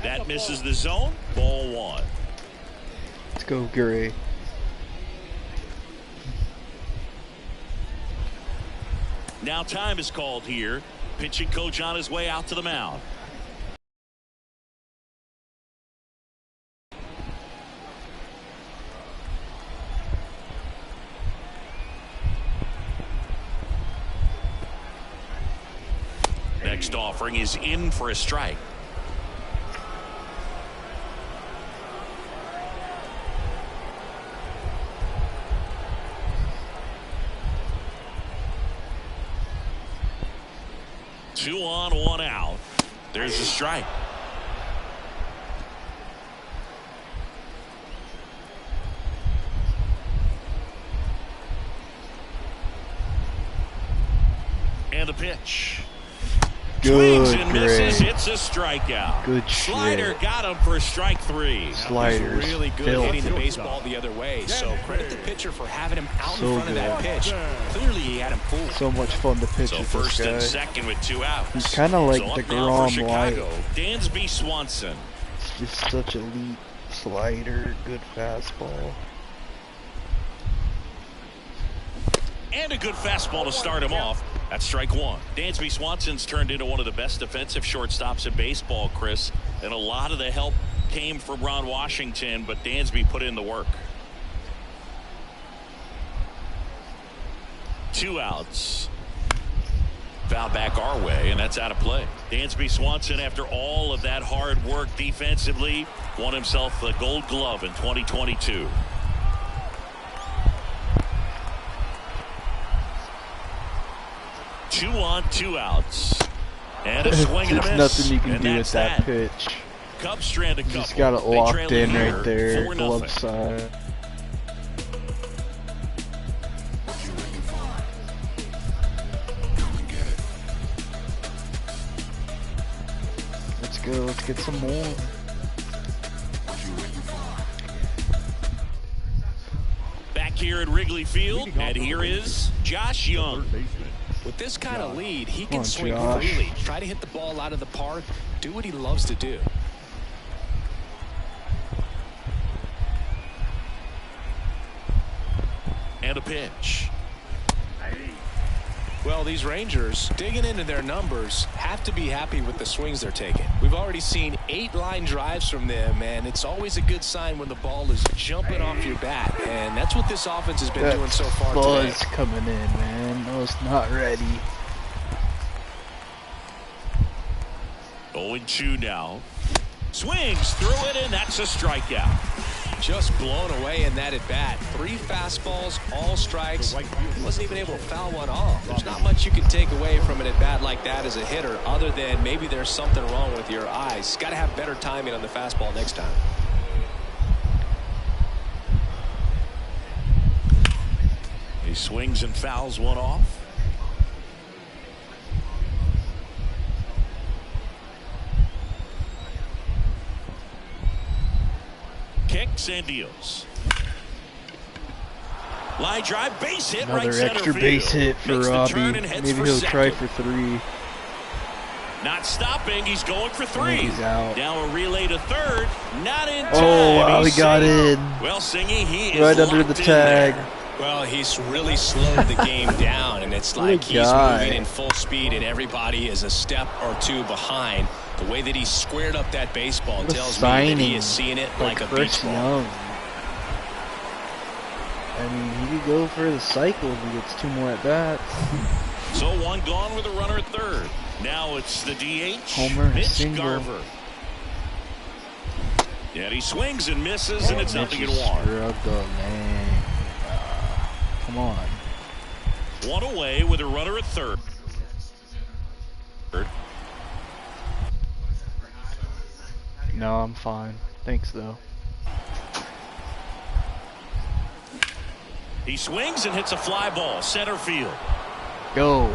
That misses the zone. Ball 1. Let's go, Gray. Now time is called here. Pitching coach on his way out to the mound. Next offering is in for a strike. Two on, 1 out. There's a strike. And a pitch. Swings Good, and misses. Gray. It's a strikeout. Good Slider shit. got him for strike 3. Sliders. Really good filthy. hitting the baseball the other way. So credit the pitcher for having him out So in front of that good. pitch. Clearly he had him fooled. So much fun to pitch So with first this and guy. second with 2 outs. He's kinda like so up DeGrom now for Chicago, light. Dansby Swanson. It's just such elite slider, good fastball. And a good fastball to start him off. That's strike 1. Dansby Swanson's turned into one of the best defensive shortstops in baseball, Chris. And a lot of the help came from Ron Washington, but Dansby put in the work. 2 outs. Foul back our way, and that's out of play. Dansby Swanson, after all of that hard work defensively, won himself the Gold Glove in 2022. Two on, 2 outs. And a swing and a There's miss. nothing you can and do with that's that pitch. Cubs strand a couple. Just got it They locked trail in here right there, 4-0. glove side. Let's go, let's get some more. Back here at Wrigley Field, and here is Josh Young. Third baseman. With this kind of lead, he Come can on, swing Josh. freely. Try to hit the ball out of the park. Do what he loves to do. And a pitch. Well, these Rangers, digging into their numbers, have to be happy with the swings they're taking. We've already seen 8 line drives from them, and it's always a good sign when the ball is jumping off your bat. And that's what this offense has been That doing so far buzz today. coming in, man. I was not ready. 0-2 now. Swings through it, and that's a strikeout. Just blown away in that at bat. 3 fastballs, all strikes. He wasn't even able to foul one off. There's not much you can take away from an at bat like that as a hitter, other than maybe there's something wrong with your eyes. Got to have better timing on the fastball next time. He swings and fouls one off. strikes and deals. Line drive, base hit, Another right center extra field. base hit for Makes the Robbie. turn and heads Maybe for he'll try second. for 3. Not stopping, he's going for 3. He's out. Now a relay to third, not in time. Oh, wow, he He's got safe. in. Well, Singy, he is Right under the locked in tag. there. Well, he's really slowed the game down, and it's What a like he's guy. moving in full speed, and everybody is a step or 2 behind. The way that he squared up that baseball What a tells me that he signing is seeing it by like a Chris beach ball. Young. I mean, he could go for the cycle if he gets 2 more at bats. So 1 gone with a runner at third. Now it's the DH, Homer and a Mitch single. Garver. And he swings and misses, and it's nothing in 1. Struggle, man. Come on. 1 away with a runner at third. No, I'm fine. Thanks, though. He swings and hits a fly ball, center field. Go.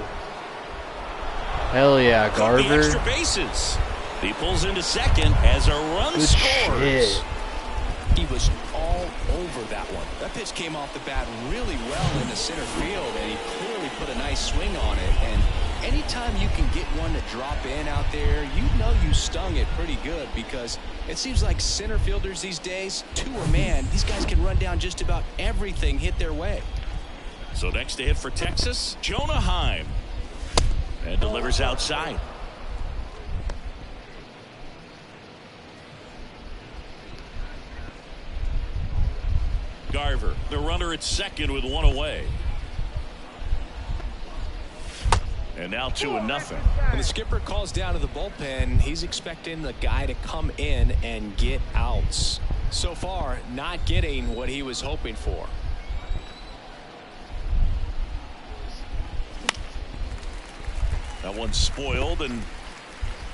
Hell yeah, Could be extra Garver. bases. He pulls into second as a run Good scores. shit. He was all over that one. That pitch came off the bat really well into center field, and he clearly put a nice swing on it. And anytime you can get one to drop in out there, you know you stung it pretty good, because it seems like center fielders these days, to a man, these guys can run down just about everything hit their way. So next to hit for Texas, Jonah Heim. And delivers outside. Garver, the runner at second with 1 away. And now 2-0. When the skipper calls down to the bullpen, he's expecting the guy to come in and get outs. So far, not getting what he was hoping for. That one's spoiled, and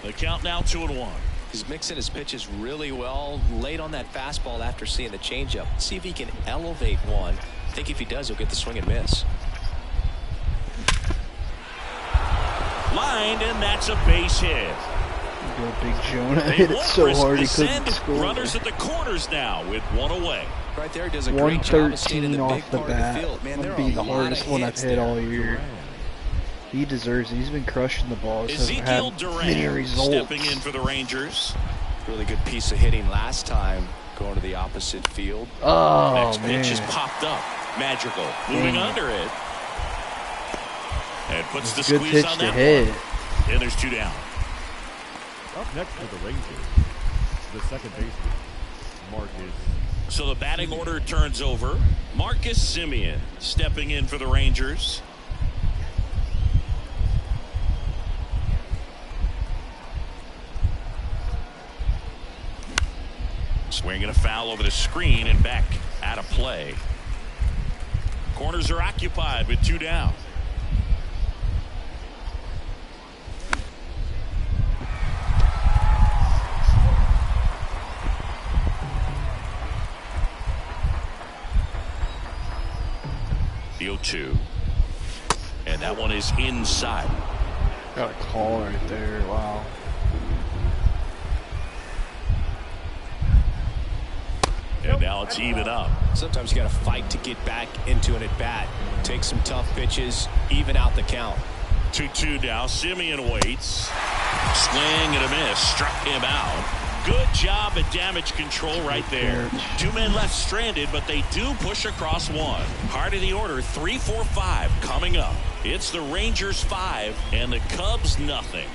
the count now 2-1. He's mixing his pitches really well, late on that fastball after seeing the changeup. See if he can elevate one. I think if he does, he'll get the swing and miss. Lined, and that's a base hit. Go Big Jonah. They Hit it won't so risk hard the he couldn't send. score. Runners at the corners now with 1 away. Right there, he does a great job of staying in 113 the big off the part of the bat. field. Man, there That'd are be a the lot hardest of one I've hits hit there. all year. He deserves it. He's been crushing the balls. Hasn't Ezekiel had many Durant results. stepping in for the Rangers. Really good piece of hitting last time, going to the opposite field. Oh, Next man. pitch is popped up. Magical. Moving Dang. under it. And puts the Good squeeze pitch on to that hit. one. And there's 2 down. Up next for the Rangers, the second baseman, Marcus. So the batting order turns over. Marcus Semien stepping in for the Rangers. Swinging a foul over the screen and back out of play. Corners are occupied with 2 down. The 0-2. And that one is inside. Got a call right there. Wow. And now it's even up. Sometimes you got to fight to get back into an at-bat. Take some tough pitches, even out the count. 2-2 now. Semien waits. Swing and a miss. Struck him out. Good job at damage control right there. 2 men left stranded, but they do push across 1. Heart of the order, 3-4-5 coming up. It's the Rangers 5 and the Cubs nothing.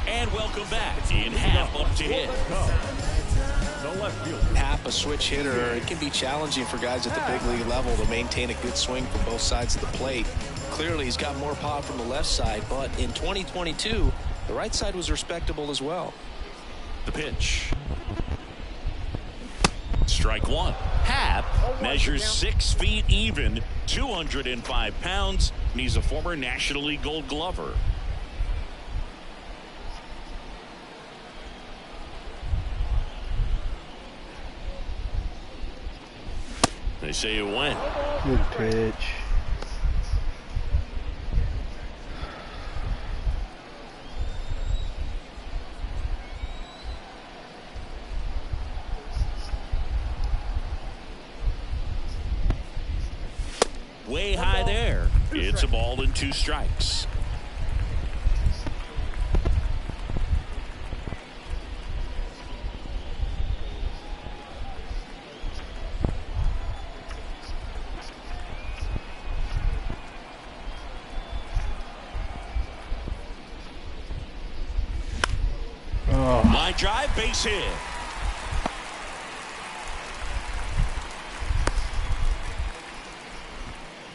And welcome back. In half up to hit. No left field. Half a switch hitter, it can be challenging for guys at the big league level to maintain a good swing from both sides of the plate. Clearly, he's got more pop from the left side, but in 2022, the right side was respectable as well. The pitch. Strike 1. Happ measures 6 feet even, 205 pounds, and he's a former National League Gold Glover. They say it went. Good pitch. stay high there. It's a ball and 2 strikes. Line drive, base hit.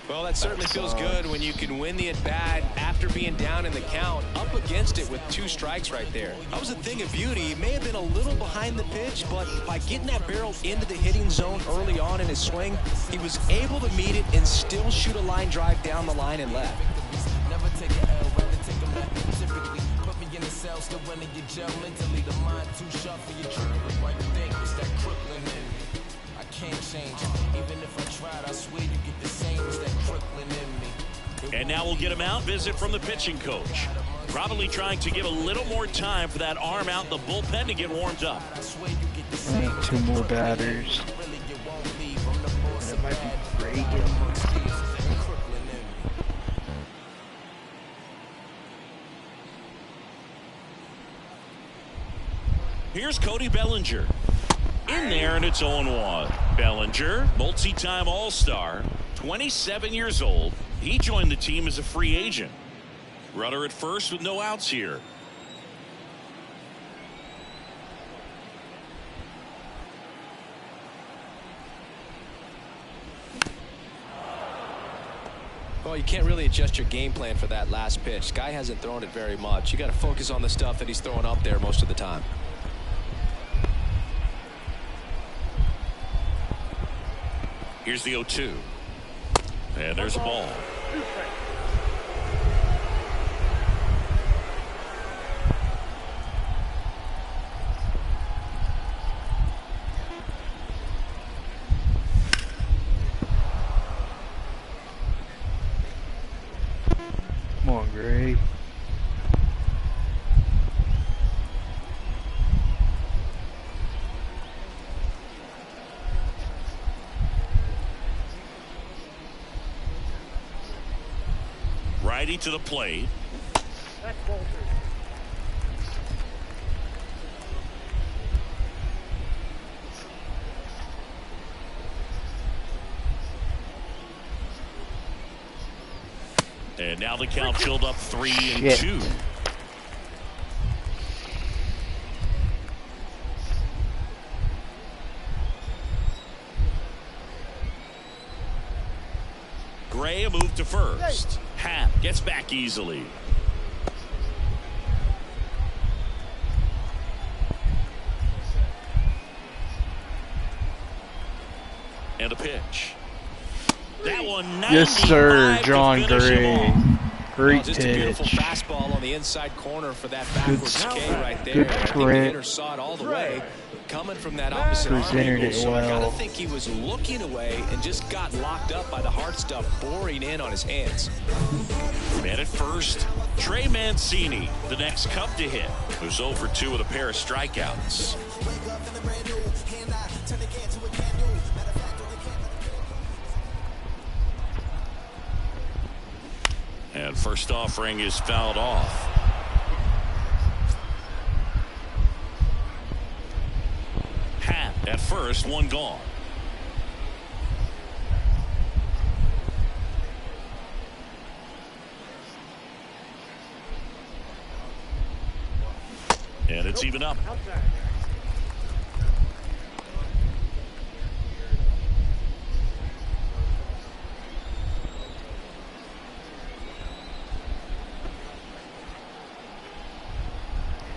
Well, that certainly feels good when you can win the at-bat after being down in the count, up against it with 2 strikes right there. That was a thing of beauty. He may have been a little behind the pitch, but by getting that barrel into the hitting zone early on in his swing, he was able to meet it and still shoot a line drive down the line and left. Never take a L, rather take a Mac. Typically, put me in the cell, still running your gel mentally. The mind too sharp for your trigger. Why you think it's that Crooklyn in me? I can't change it. Even if I tried, I swear you get the same as that Crooklyn in me. And now we'll get him out. Visit from the pitching coach. Probably trying to give a little more time for that arm out in the bullpen to get warmed up. I swear you get the same. 2 more batters. Really, you won't leave. I'm the boss That of might be bad. great. Crooklyn in me. Here's Cody Bellinger. In there, and it's 0-1. Bellinger, multi-time All-Star, 27 years old. He joined the team as a free agent. Runner at first with no outs here. Well, you can't really adjust your game plan for that last pitch. Guy hasn't thrown it very much. You got to focus on the stuff that he's throwing up there most of the time. Here's the 0-2. And there's a ball. Come on, Gray. Righty to the plate. That's Walters. And now the count filled up 3-2. Gray a move to first. Happ gets back easily. And a pitch. That one, Yes, sir, 95 to John finish him Gray. off. Great Just a beautiful pitch. fastball on the inside corner for that backwards K right there. good I think the trick. hitter saw it all the way. Coming from that opposite arm Presented angle, it so I gotta well. think he was looking away and just got locked up by the hard stuff boring in on his hands. Man at first, Trey Mancini, the next Cub to hit, who's 0-2 with a pair of strikeouts. And first offering is fouled off. Happ at first, one gone. And it's even up. Outside.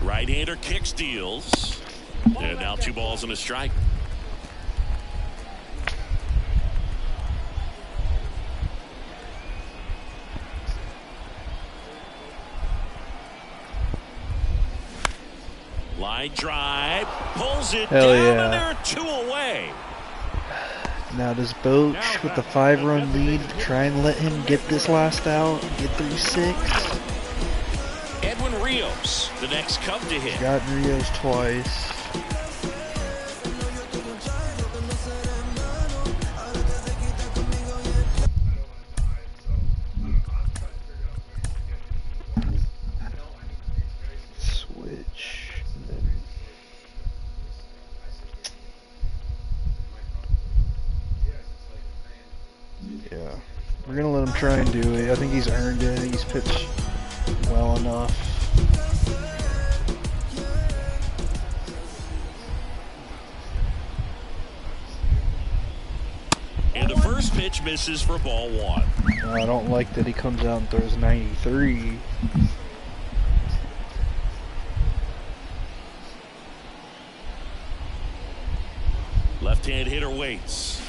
Right-hander kicks, deals. And now 2 balls and a strike. Line drive, pulls it Hell down, yeah. and there are 2 away. Now does Boch with the 5-run lead try and let him get this last out, get through 6? Edwin Rios, the next Cub to hit. Got Rios twice. gonna let him try and do it. I think he's earned it. He's pitched well enough. And the first pitch misses for ball one. I don't like that he comes out and throws 93. Left-hand hitter waits.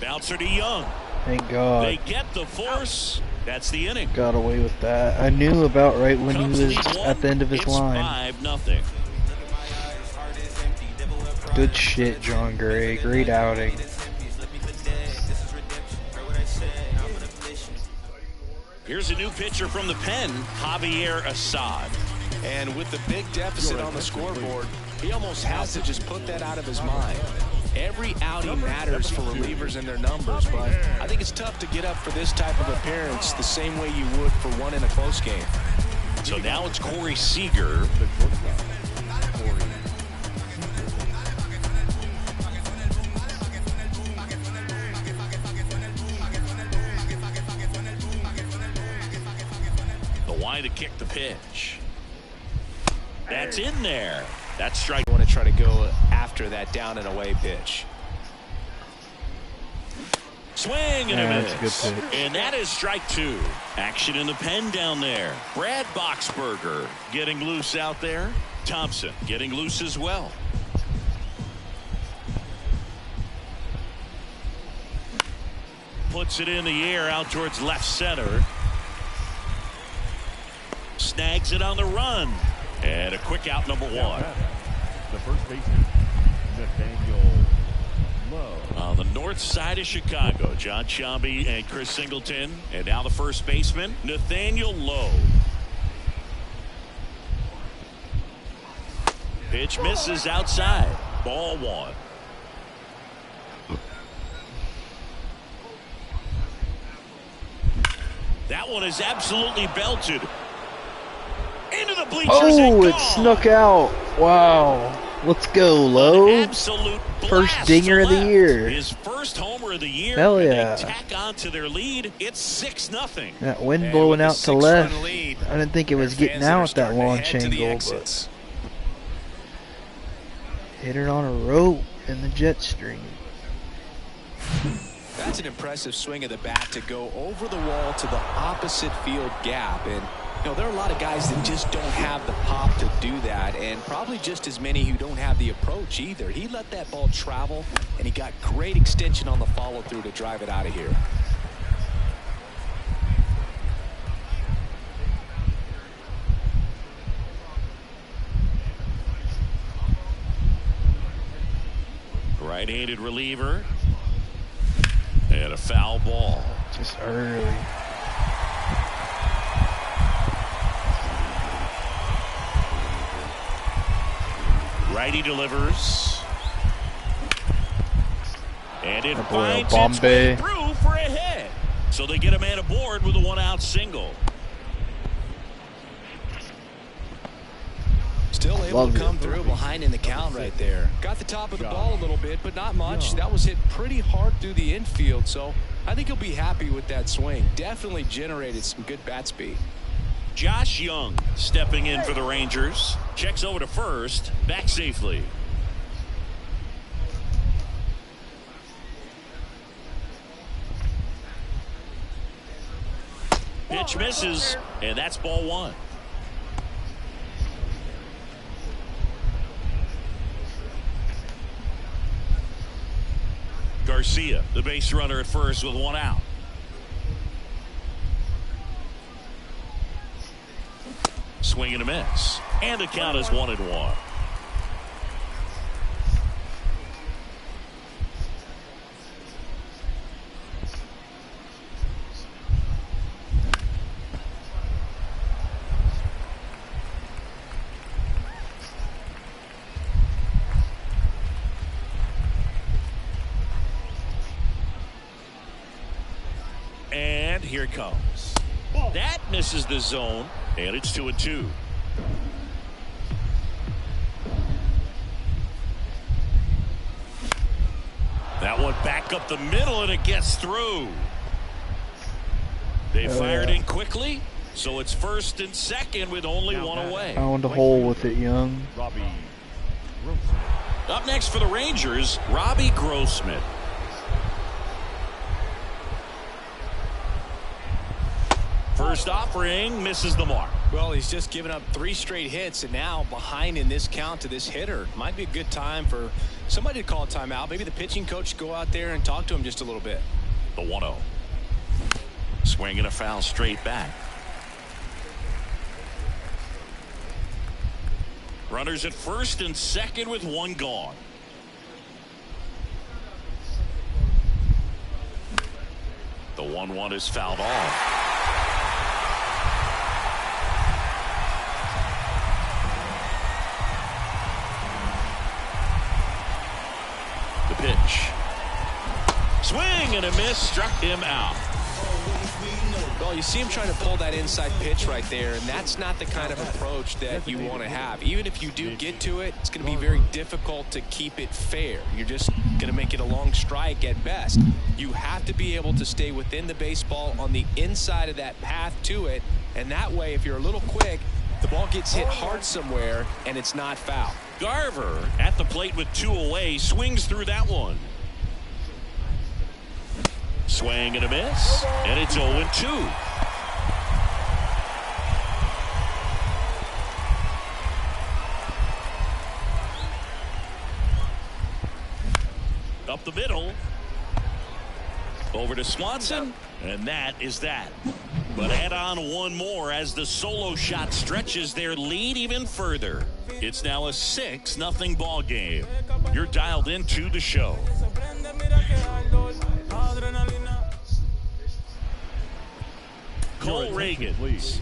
Bouncer to Young. Thank God. They get the force. That's the inning. Got away with that. I knew about right when Cubs he was lead one. at the end of his It's line. 5-0. Good shit, John Gray. Great outing. Here's a new pitcher from the pen, Javier Assad. And with the big deficit on the scoreboard, he almost has to just put that out of his mind. Every outing matters for relievers and their numbers, but I think it's tough to get up for this type of appearance the same way you would for one in a close game. So now it's Corey Seager. The shortstop, Corey. The wide to kick the pitch. That's in there. That's strike. You want to try to go after that down and away pitch. Swing and a Yeah, miss. that's a good pitch. And that is strike two. Action in the pen down there. Brad Boxberger getting loose out there. Thompson getting loose as well. Puts it in the air out towards left center. Snags it on the run. And a quick out, number one. The first baseman, Nathaniel Lowe. On the north side of Chicago, John Sciambi and Chris Singleton. And now the first baseman, Nathaniel Lowe. Pitch misses outside. Ball one. That one is absolutely belted. Into the bleachers. Oh, and it gone. snuck out. Wow. Let's go, Lowe. Absolute First blast dinger to of the left. year. His first homer of the year. Hell and yeah. They tack on to their lead. It's 6-0. That wind And blowing with a out to 6-run left. lead, I didn't think it was their getting fans are out that starting to launch head to the angle, but exits. hit it on a rope in the jet stream. That's an impressive swing of the bat to go over the wall to the opposite field gap. And, you know, there are a lot of guys that just don't have the pop to do that, and probably just as many who don't have the approach either. He let that ball travel, and he got great extension on the follow-through to drive it out of here. Right-handed reliever. And a foul ball. Just early. Righty delivers. And it That boy, finds its way Bombay. through for a hit. So they get a man aboard with a one-out single. Still able Love to it. come through behind in the count right there. Got the top of the ball a little bit, but not much. That was hit pretty hard through the infield, so I think he'll be happy with that swing. Definitely generated some good bat speed. Josh Young stepping in for the Rangers. Checks over to first. Back safely. Pitch misses, and that's ball one. Garcia, the base runner at first with one out. Swing and a miss. And the count is 1-1. And here it comes. That misses the zone, and it's 2-2. That one back up the middle, and it gets through. They fired in quickly, so it's first and second with only one away. Found a hole with it, Young. Robbie Grossman. Up next for the Rangers, Robbie Grossman. First offering misses the mark. Well, he's just given up 3 straight hits, and now behind in this count to this hitter. Might be a good time for somebody to call a timeout. Maybe the pitching coach go out there and talk to him just a little bit. The 1-0. Swing and a foul straight back. Runners at first and second with one gone. The 1-1 is fouled off. The pitch. Swing and a miss, struck him out. Well, you see him trying to pull that inside pitch right there, and that's not the kind of approach that you want to have. Even if you do get to it, it's going to be very difficult to keep it fair. You're just going to make it a long strike at best. You have to be able to stay within the baseball on the inside of that path to it, and that way, if you're a little quick, the ball gets hit hard somewhere, and it's not foul. Garver at the plate with 2 away, swings through that one. Swing and a miss, and it's 0-2. Up the middle. Over to Swanson, and that is that. But add on one more as the solo shot stretches their lead even further. It's now a 6-0 ball game. You're dialed into the show. Cole Reagan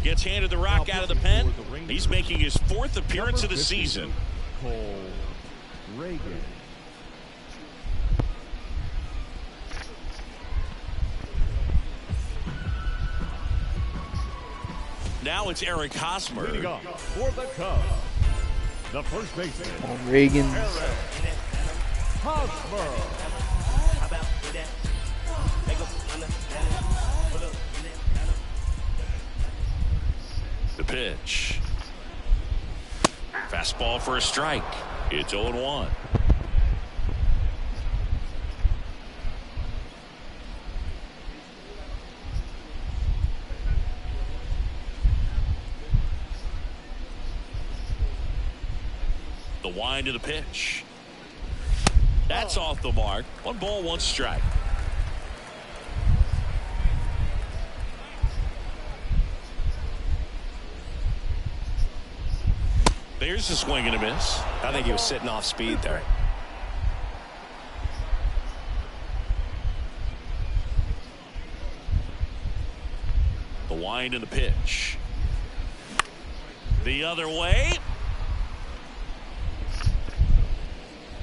gets handed the rock out of the pen. He's making his 4th appearance of the season. Cole Reagan. Now it's Eric Hosmer. Leading up for the Cubs, the first baseman, Reagan. Hosmer. The pitch. Fastball for a strike. It's 0-1. The wind of the pitch. That's off the mark. 1 ball, 1 strike. There's a swing and a miss. I think he was sitting off speed there. The wind and the pitch. The other way.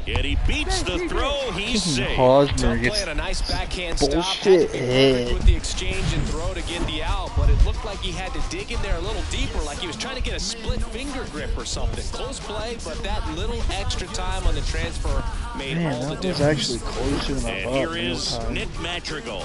And he beats the throw. He's safe. Hosmer gets Playing a nice backhand bullshit stop. Had to be perfect head. with the exchange and throw to get the out, but it looked like he had to dig in there a little deeper, like he was trying to get a split finger grip or something. Close play, but that little extra time on the transfer made all the that was difference. actually closer than I And thought. here the is whole time. Nick Madrigal.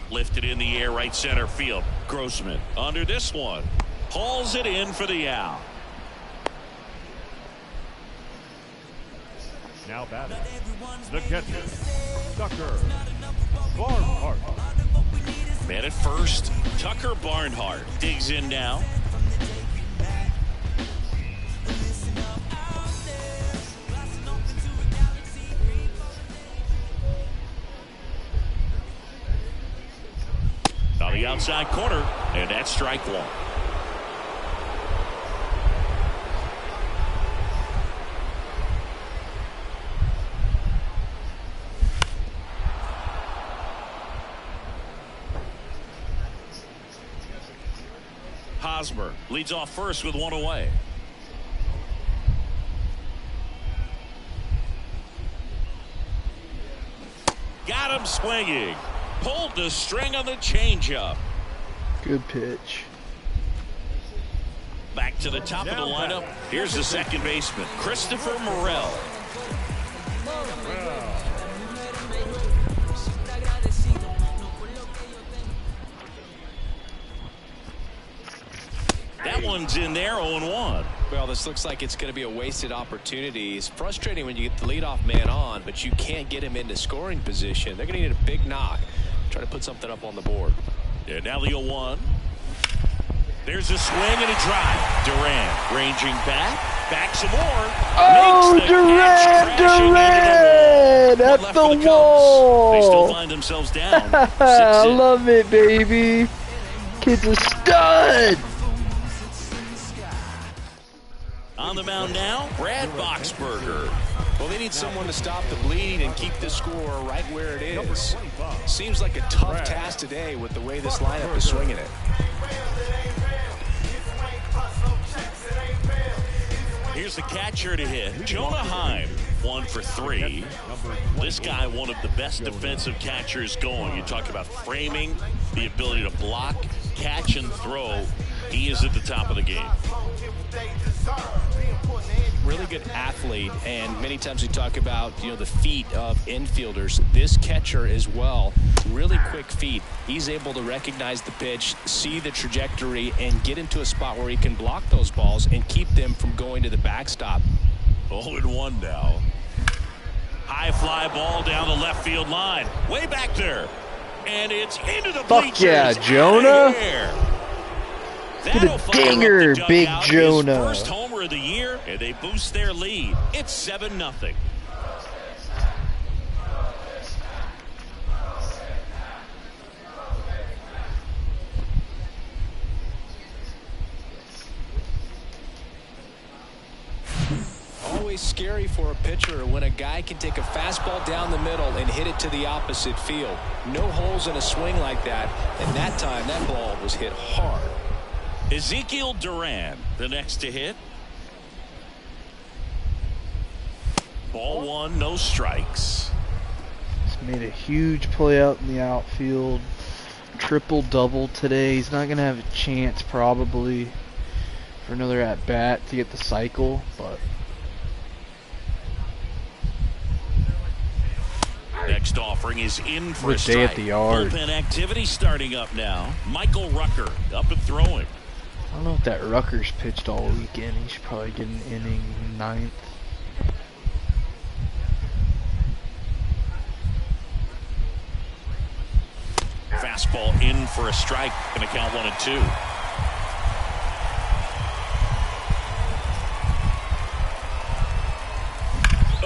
Lifted in the air, right center field. Grossman under this one. Hauls it in for the out. Now batting, the catcher, Tucker Barnhart. Man at first, Tucker Barnhart digs in now. On the outside corner, and that's strike 1. Hosmer leads off first with 1 away. Got him swinging. Pulled the string on the changeup. Good pitch. Back to the top of the lineup. Here's the second baseman, Christopher Morel. That one's in there, 0-1. Well, this looks like it's going to be a wasted opportunity. It's frustrating when you get the leadoff man on, but you can't get him into scoring position. They're going to need a big knock. Try to put something up on the board. Yeah, now the 0-1. There's a swing and a drive. Durant ranging back some more. Oh, Durant at the wall. They still find themselves down. I love it, baby. Kid's a stud. On the mound now, Brad Boxberger. Well, they need someone to stop the bleeding and keep the score right where it is. Seems like a tough task today with the way this lineup is swinging it. Here's the catcher to hit. Jonah Heim, 1 for 3. This guy, one of the best defensive catchers going. You talk about framing, the ability to block, catch, and throw. He is at the top of the game. Really good athlete, and many times we talk about, the feet of infielders. This catcher as well, really quick feet. He's able to recognize the pitch, see the trajectory, and get into a spot where he can block those balls and keep them from going to the backstop. 0-1 now. High fly ball down the left field line. Way back there. And it's into the bleachers. Fuck yeah, Jonah. Get a That'll dinger, fire up the Big dugout. Jonah. His first homer of the year, and they boost their lead. It's 7-0. Always scary for a pitcher when a guy can take a fastball down the middle and hit it to the opposite field. No holes in a swing like that, and that time that ball was hit hard. Ezekiel Duran, the next to hit. Ball 1, no strikes. He's made a huge play out in the outfield. Triple-double today. He's not going to have a chance probably for another at-bat to get the cycle, but Next offering is in for a Good day strike. at the yard. Bullpen activity starting up now. Michael Rucker up and throwing. I don't know if that Rutgers pitched all weekend. He should probably get an inning 9th. Fastball in for a strike. Going to count 1-2.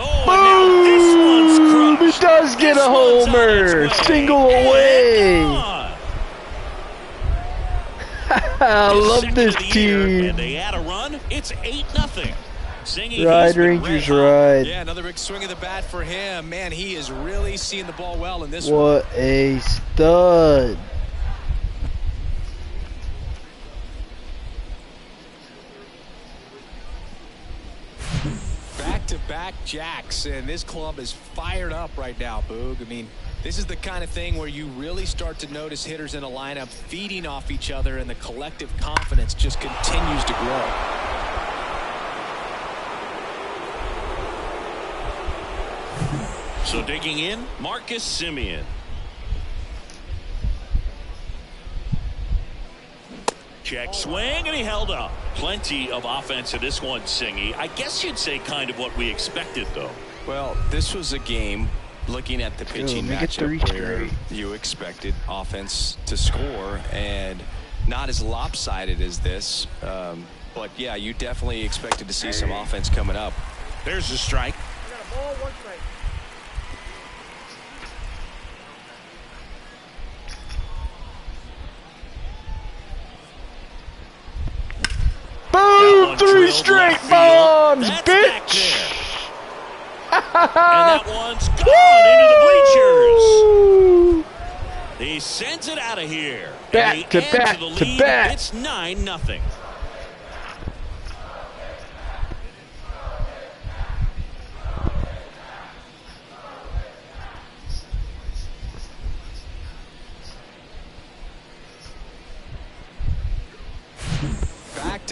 Oh, and now this one's crushed. He does get This a one's on homer. its way. Single And away. gone. I love Second this of the year, team. and they add a run. It's 8-0. Singing Ride, he's been Rangers, red hot. ride. Yeah, another big swing of the bat for him. Man, he is really seeing the ball well in this one. What a stud. Back-to-back jacks, and this club is fired up right now, Boog. I mean, this is the kind of thing where you really start to notice hitters in a lineup feeding off each other, and the collective confidence just continues to grow. So digging in, Marcus Semien. Check swing, and he held up. Plenty of offense in this one, Singy. I guess you'd say kind of what we expected, though. Well, this was a game, looking at the pitching let me get 3 matchup, where straight. you expected offense to score, and not as lopsided as this. But, yeah, you definitely expected to see some offense coming up. There's a strike. You got a ball, 1 strike. Boom! one 3 drilled straight left field. bombs, That's back bitch! there. And that one's gone into the bleachers. He sends it out of here. Back And to they add back the to lead. back. It's 9-0.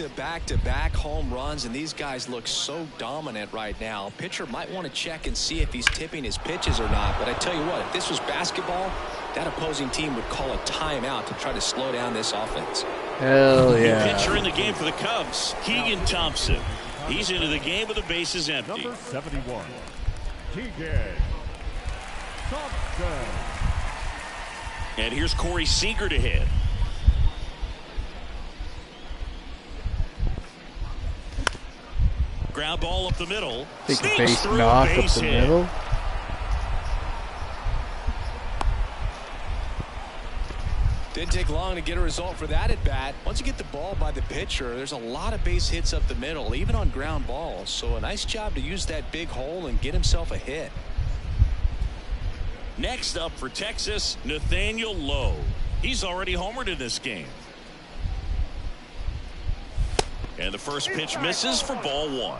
back-to-back-to-back home runs, and these guys look so dominant right now. Pitcher might want to check and see if he's tipping his pitches or not. But I tell you what, if this was basketball, that opposing team would call a timeout to try to slow down this offense. Hell yeah. New pitcher in the game for the Cubs, Keegan Thompson. He's into the game with the bases empty. Number 71, Keegan Thompson. And here's Corey Seager to hit. Ground ball up the middle. Take a Sneaks base through, knock up base the hit. middle. Didn't take long to get a result for that at bat. Once you get the ball by the pitcher, there's a lot of base hits up the middle, even on ground balls. So a nice job to use that big hole and get himself a hit. Next up for Texas, Nathaniel Lowe. He's already homered in this game. And the first pitch misses for ball one.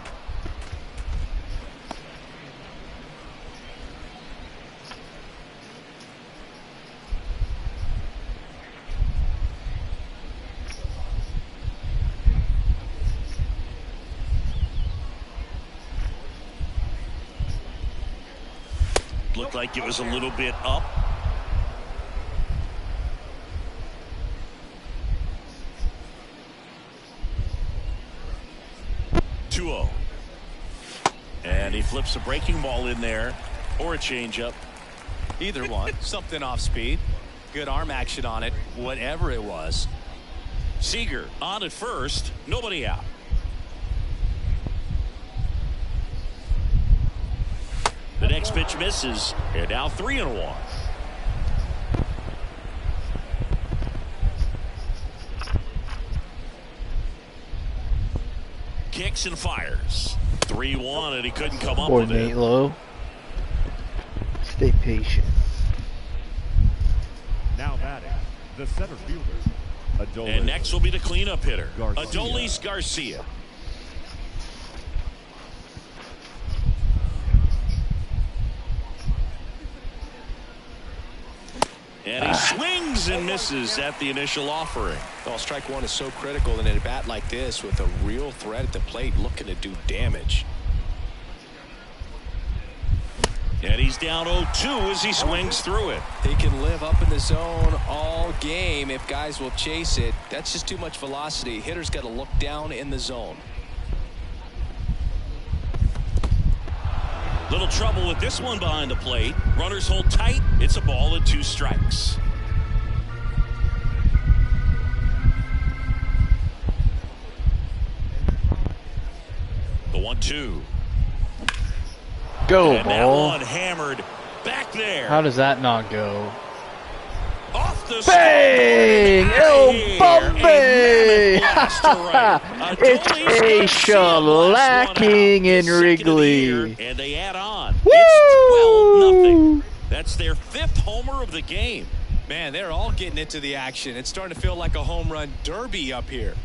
Looked like it was a little bit up. And he flips a breaking ball in there, or a changeup. Either one. Something off speed. Good arm action on it, whatever it was. Seager on at first, nobody out. The next pitch misses, and now 3-1. Kicks and fires. 3-1, and he couldn't come up with Nate it. Lowe. Stay patient. Now batting, the center fielder, Adolis. And next will be the cleanup hitter, Garcia. Adolis Garcia. And he swings and misses at the initial offering. Well, strike one is so critical in a bat like this with a real threat at the plate looking to do damage. And he's down 0-2 as he swings through it. He can live up in the zone all game if guys will chase it. That's just too much velocity. Hitter's got to look down in the zone. Little trouble with this one behind the plate. Runners hold tight. It's a ball and 2 strikes. The 1-2. Go, And that ball. one hammered back there. How does that not go? Off the Bang! scoreboard. El Here, a Bombe! mammoth blast to right. It's Adolis a Garcia shellacking blasts one out. in His second of the Wrigley. year, and they add on. It's 12-0. That's their 5th homer of the game. Man, they're all getting into the action. It's starting to feel like a home run derby up here.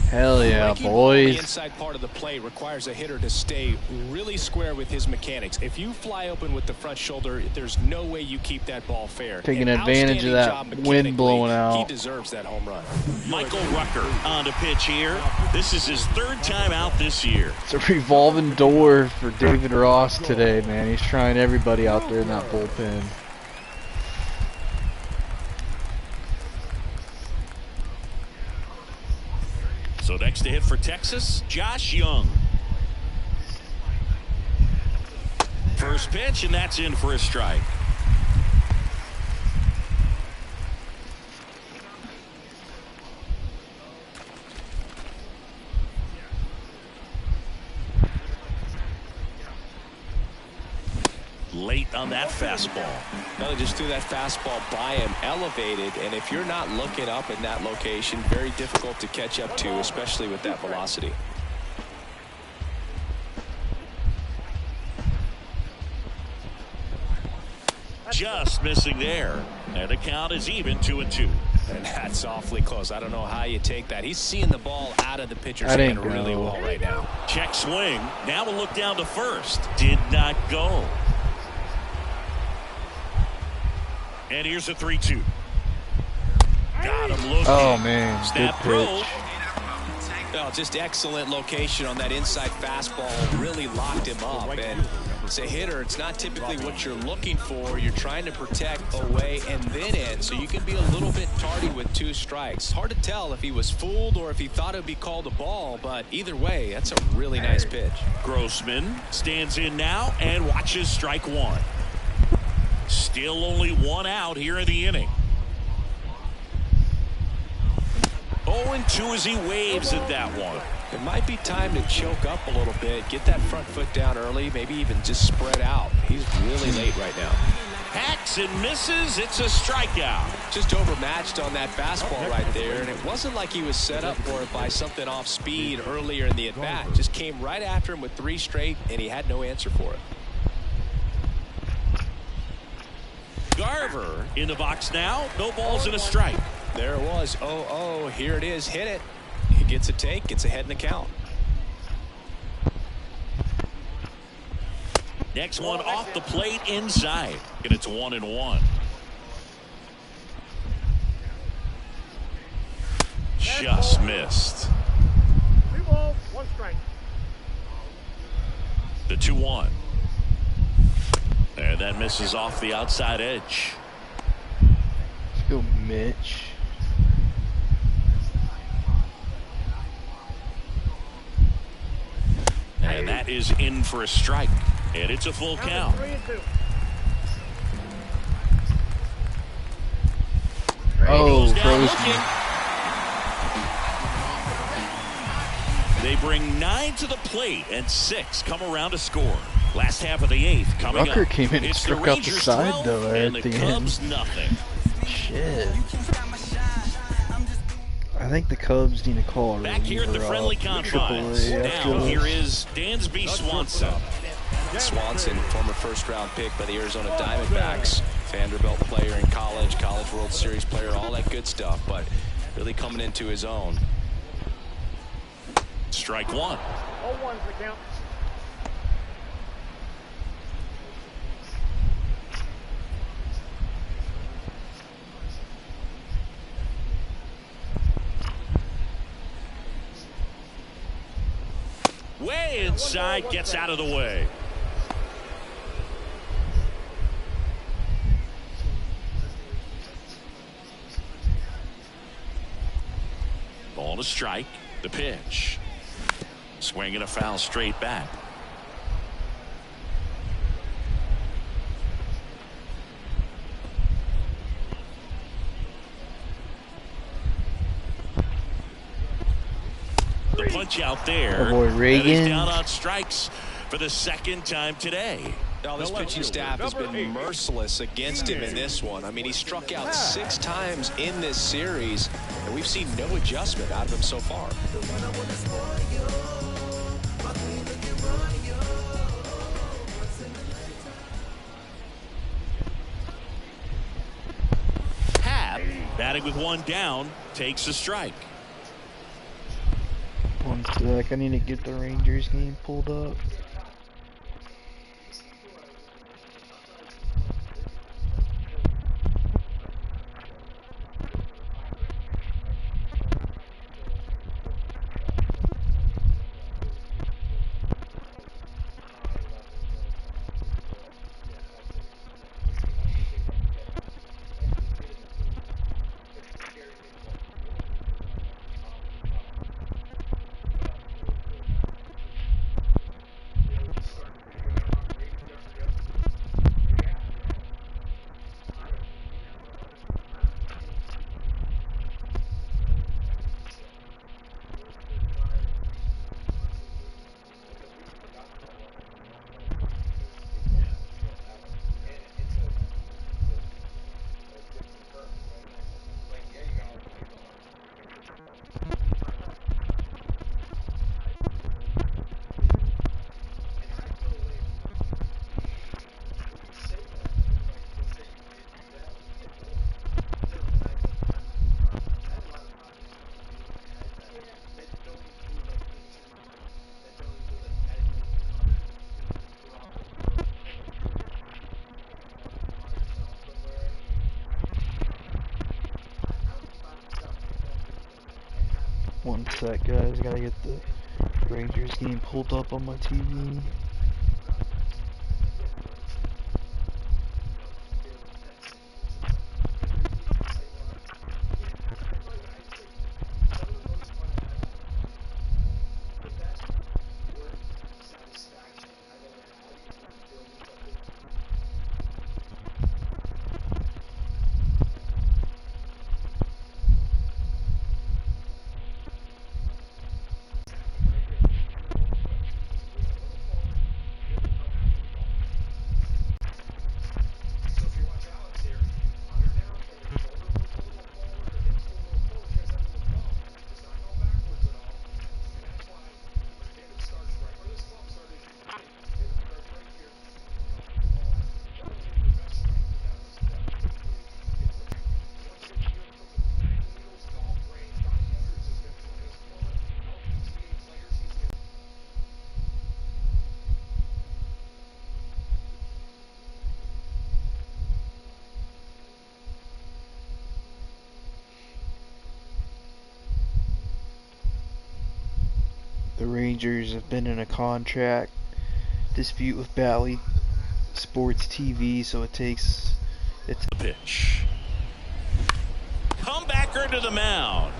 Hell yeah, Breaking ball on the boys. inside part of the play requires a hitter to stay really square with his mechanics. If you fly open with the front shoulder, there's no way you keep that ball fair. Taking An advantage of outstanding that job wind mechanically. blowing out. He deserves that home run. Michael Rucker on to pitch here. This is his 3rd time out this year. It's a revolving door for David Ross today, man. He's trying everybody out there in that bullpen. So next to hit for Texas, Josh Young. First pitch, and that's in for a strike. Late on that fastball. Now they just threw that fastball by him, elevated, and if you're not looking up in that location, very difficult to catch up to, especially with that velocity. Just missing there. And the count is even 2-2. And that's awfully close. I don't know how you take that. He's seeing the ball out of the pitcher's That hand ain't really go. well right now. Check swing. Now we'll look down to first. Did not go. And here's a 3-2. Got him looking. Oh man, good Snap throw. pitch. Oh, just excellent location on that inside fastball. Really locked him up. And as a hitter, it's not typically what you're looking for. You're trying to protect away and then in, so you can be a little bit tardy with 2 strikes. Hard to tell if he was fooled or if he thought it would be called a ball, but either way, that's a really nice pitch. Grossman stands in now and watches strike 1. Still only 1 out here in the inning. 0-2 as he waves at that one. It might be time to choke up a little bit, get that front foot down early, maybe even just spread out. He's really late right now. Hacks and misses. It's a strikeout. Just overmatched on that fastball right there, and it wasn't like he was set up for it by something off speed earlier in the at-bat. Just came right after him with 3 straight, and he had no answer for it. Garver in the box now. No balls and a strike. There it was. 0-0. Here it is. Hit it. He gets a take. Gets ahead in the count. Next one off the plate inside. And it's 1-1. Just missed. 3 balls, 1 strike. The 2-1. And that misses off the outside edge. Let's go, Mitch. And that is in for a strike. And it's a full count. 3-2. Oh, Down Grossman. looking. They bring 9 to the plate and 6 come around to score. Last half of the 8th coming Rucker up. came in and It's struck the out the Rangers side 12 though and at the the Cubs end. nothing. Shit. I think the Cubs need to call a Back here at the reliever friendly up. confines. AAA after Now here this. is Dansby Swanson. Swanson, former first-round pick by the Arizona Diamondbacks. Vanderbilt player in college, College World Series player, all that good stuff, but really coming into his own. Strike 1. 0-1's the count. Way inside, gets out of the way. Ball to strike. The pitch. Swinging a foul straight back. The punch out there. Oh boy, And Reagan. he's down on strikes for the 2nd time today. Now, this pitching staff has been merciless against him in this one. I mean, he struck out 6 times in this series, and we've seen no adjustment out of him so far. Happ, batting with 1 down, takes a strike. 1 sec. I need to get the Rangers game pulled up. One sec, guys. Gotta get the Rangers game pulled up on my TV. The Rangers have been in a contract dispute with Bally Sports TV, so it's The pitch. Comebacker to the mound.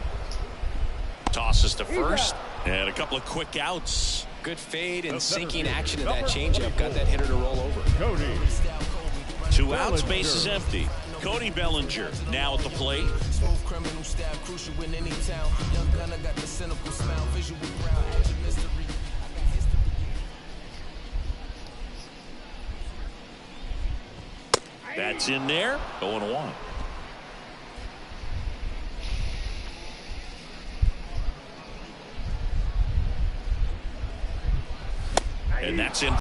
Tosses to first, and a couple of quick outs. Good fade and sinking action in that changeup. Got that hitter to roll over. Cody. 2 outs, base is empty. Cody Bellinger now at the plate. Smooth criminal style, crucial in any town. Young gunner got the cynical smile, visual proud, edge of mystery. I got history. That's in there. 0-1. And that's in.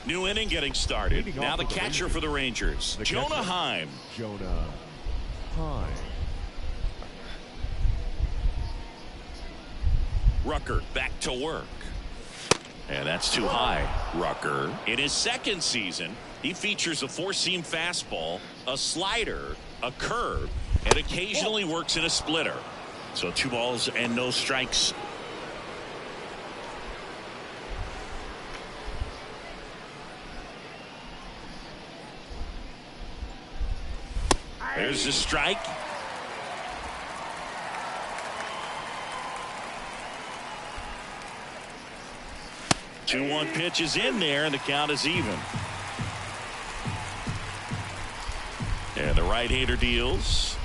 New inning getting started. Leading Now off the for the catcher Rangers. for the Rangers, The Jonah catcher. Heim. Jonah Heim. Rucker back to work. And that's too high. Rucker, in his second season, he features a 4-seam fastball, a slider, a curve, and occasionally works in a splitter. So 2 balls and no strikes. There's a strike. Two 1 pitch is in there, and the count is even. And the right-hander deals.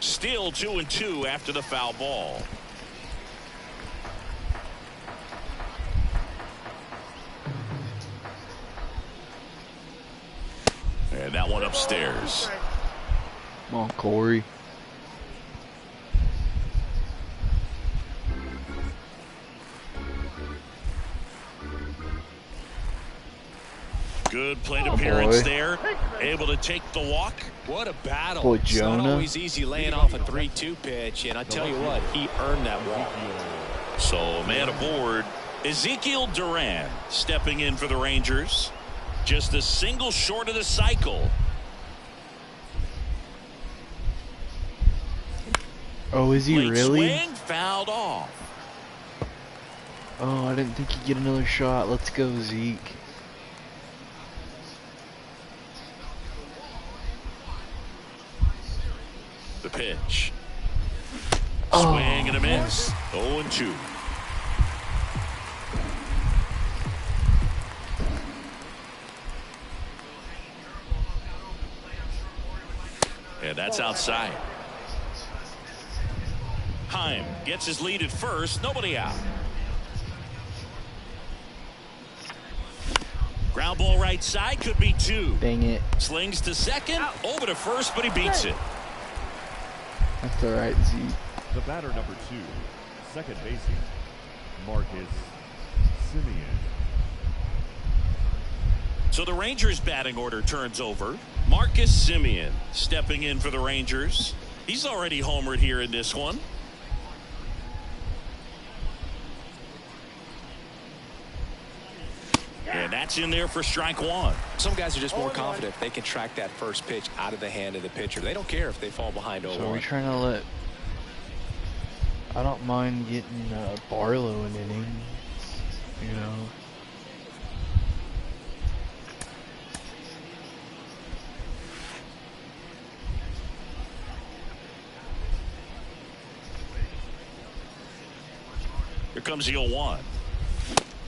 Still 2-2 after the foul ball. And that one upstairs. Come on, Corey. Good plate appearance boy. there. Able to take the walk. What a battle. Boy, It's not Jonah. always easy laying off a 3-2 pitch, and I tell you what, he earned that walk. So a man aboard. Ezekiel Duran stepping in for the Rangers. Just a single short of the cycle. Oh, is he Late really? swing, fouled off. Oh, I didn't think he'd get another shot. Let's go, Zeke. The pitch. Oh, Swing and a miss. 0-2. And that's outside. Heim gets his lead at first. Nobody out. Ground ball right side, could be 2. Dang it. Slings to second, over to first, but he beats it. That's alright, Zeke. The batter number 2, second baseman, Marcus Simeon. So the Rangers batting order turns over. Marcus Simeon stepping in for the Rangers. He's already homered here in this one. And that's in there for strike one. Some guys are just more confident if they can track that first pitch out of the hand of the pitcher. They don't care if they fall behind 0-1. So we're trying to let. I don't mind getting Barlow an inning, you know. Here comes the 0-1.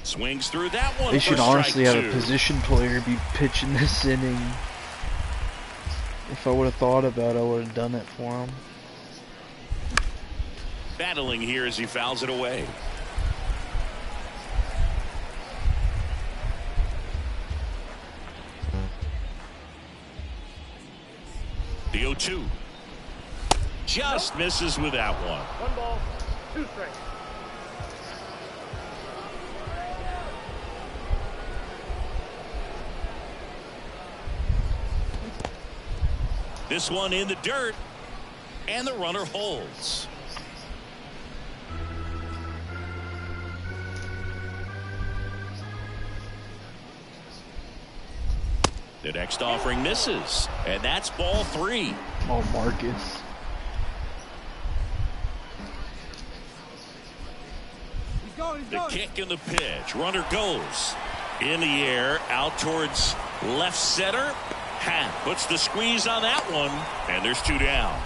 Swings through that one. They should for honestly strike have two. a position player be pitching this inning. If I would have thought about it, I would have done it for him. Battling here as he fouls it away. The 0-2. Just misses with that one. 1 ball, 2 strikes. This one in the dirt, and the runner holds. The next offering misses, and that's ball 3. Oh, Marcus. The kick and the pitch. Runner goes in the air, out towards left center. Happ puts the squeeze on that one, and there's 2 down.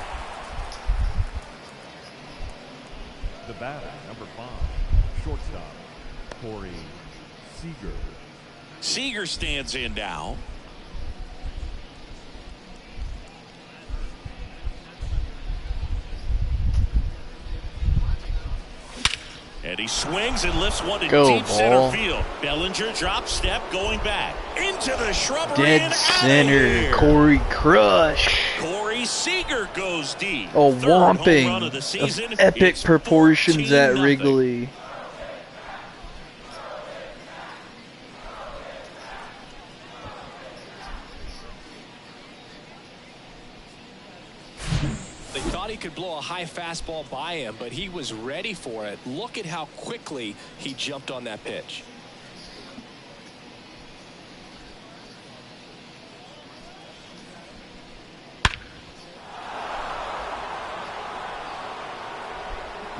The batter, number 5, shortstop, Corey Seager. Seager stands in now. And he swings and lifts one to Go, deep center ball. field. Bellinger drop step going back into the shrubbery Dead and center, outta here. Corey Crush. Corey Seager goes deep. A Third home whomping run of the season. of epic It's proportions at 14-0. Wrigley. They thought he could blow a high fastball by him, but he was ready for it. Look at how quickly he jumped on that pitch.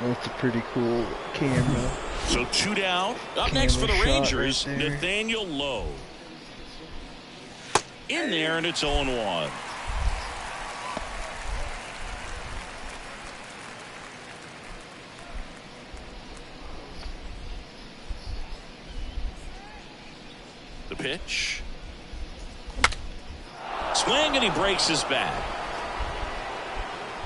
That's a pretty cool camera. So 2 down. Up next for the Camera shot Rangers, right there. Nathaniel Lowe. In there, and it's 0-1. The pitch. Swing, and he breaks his bat.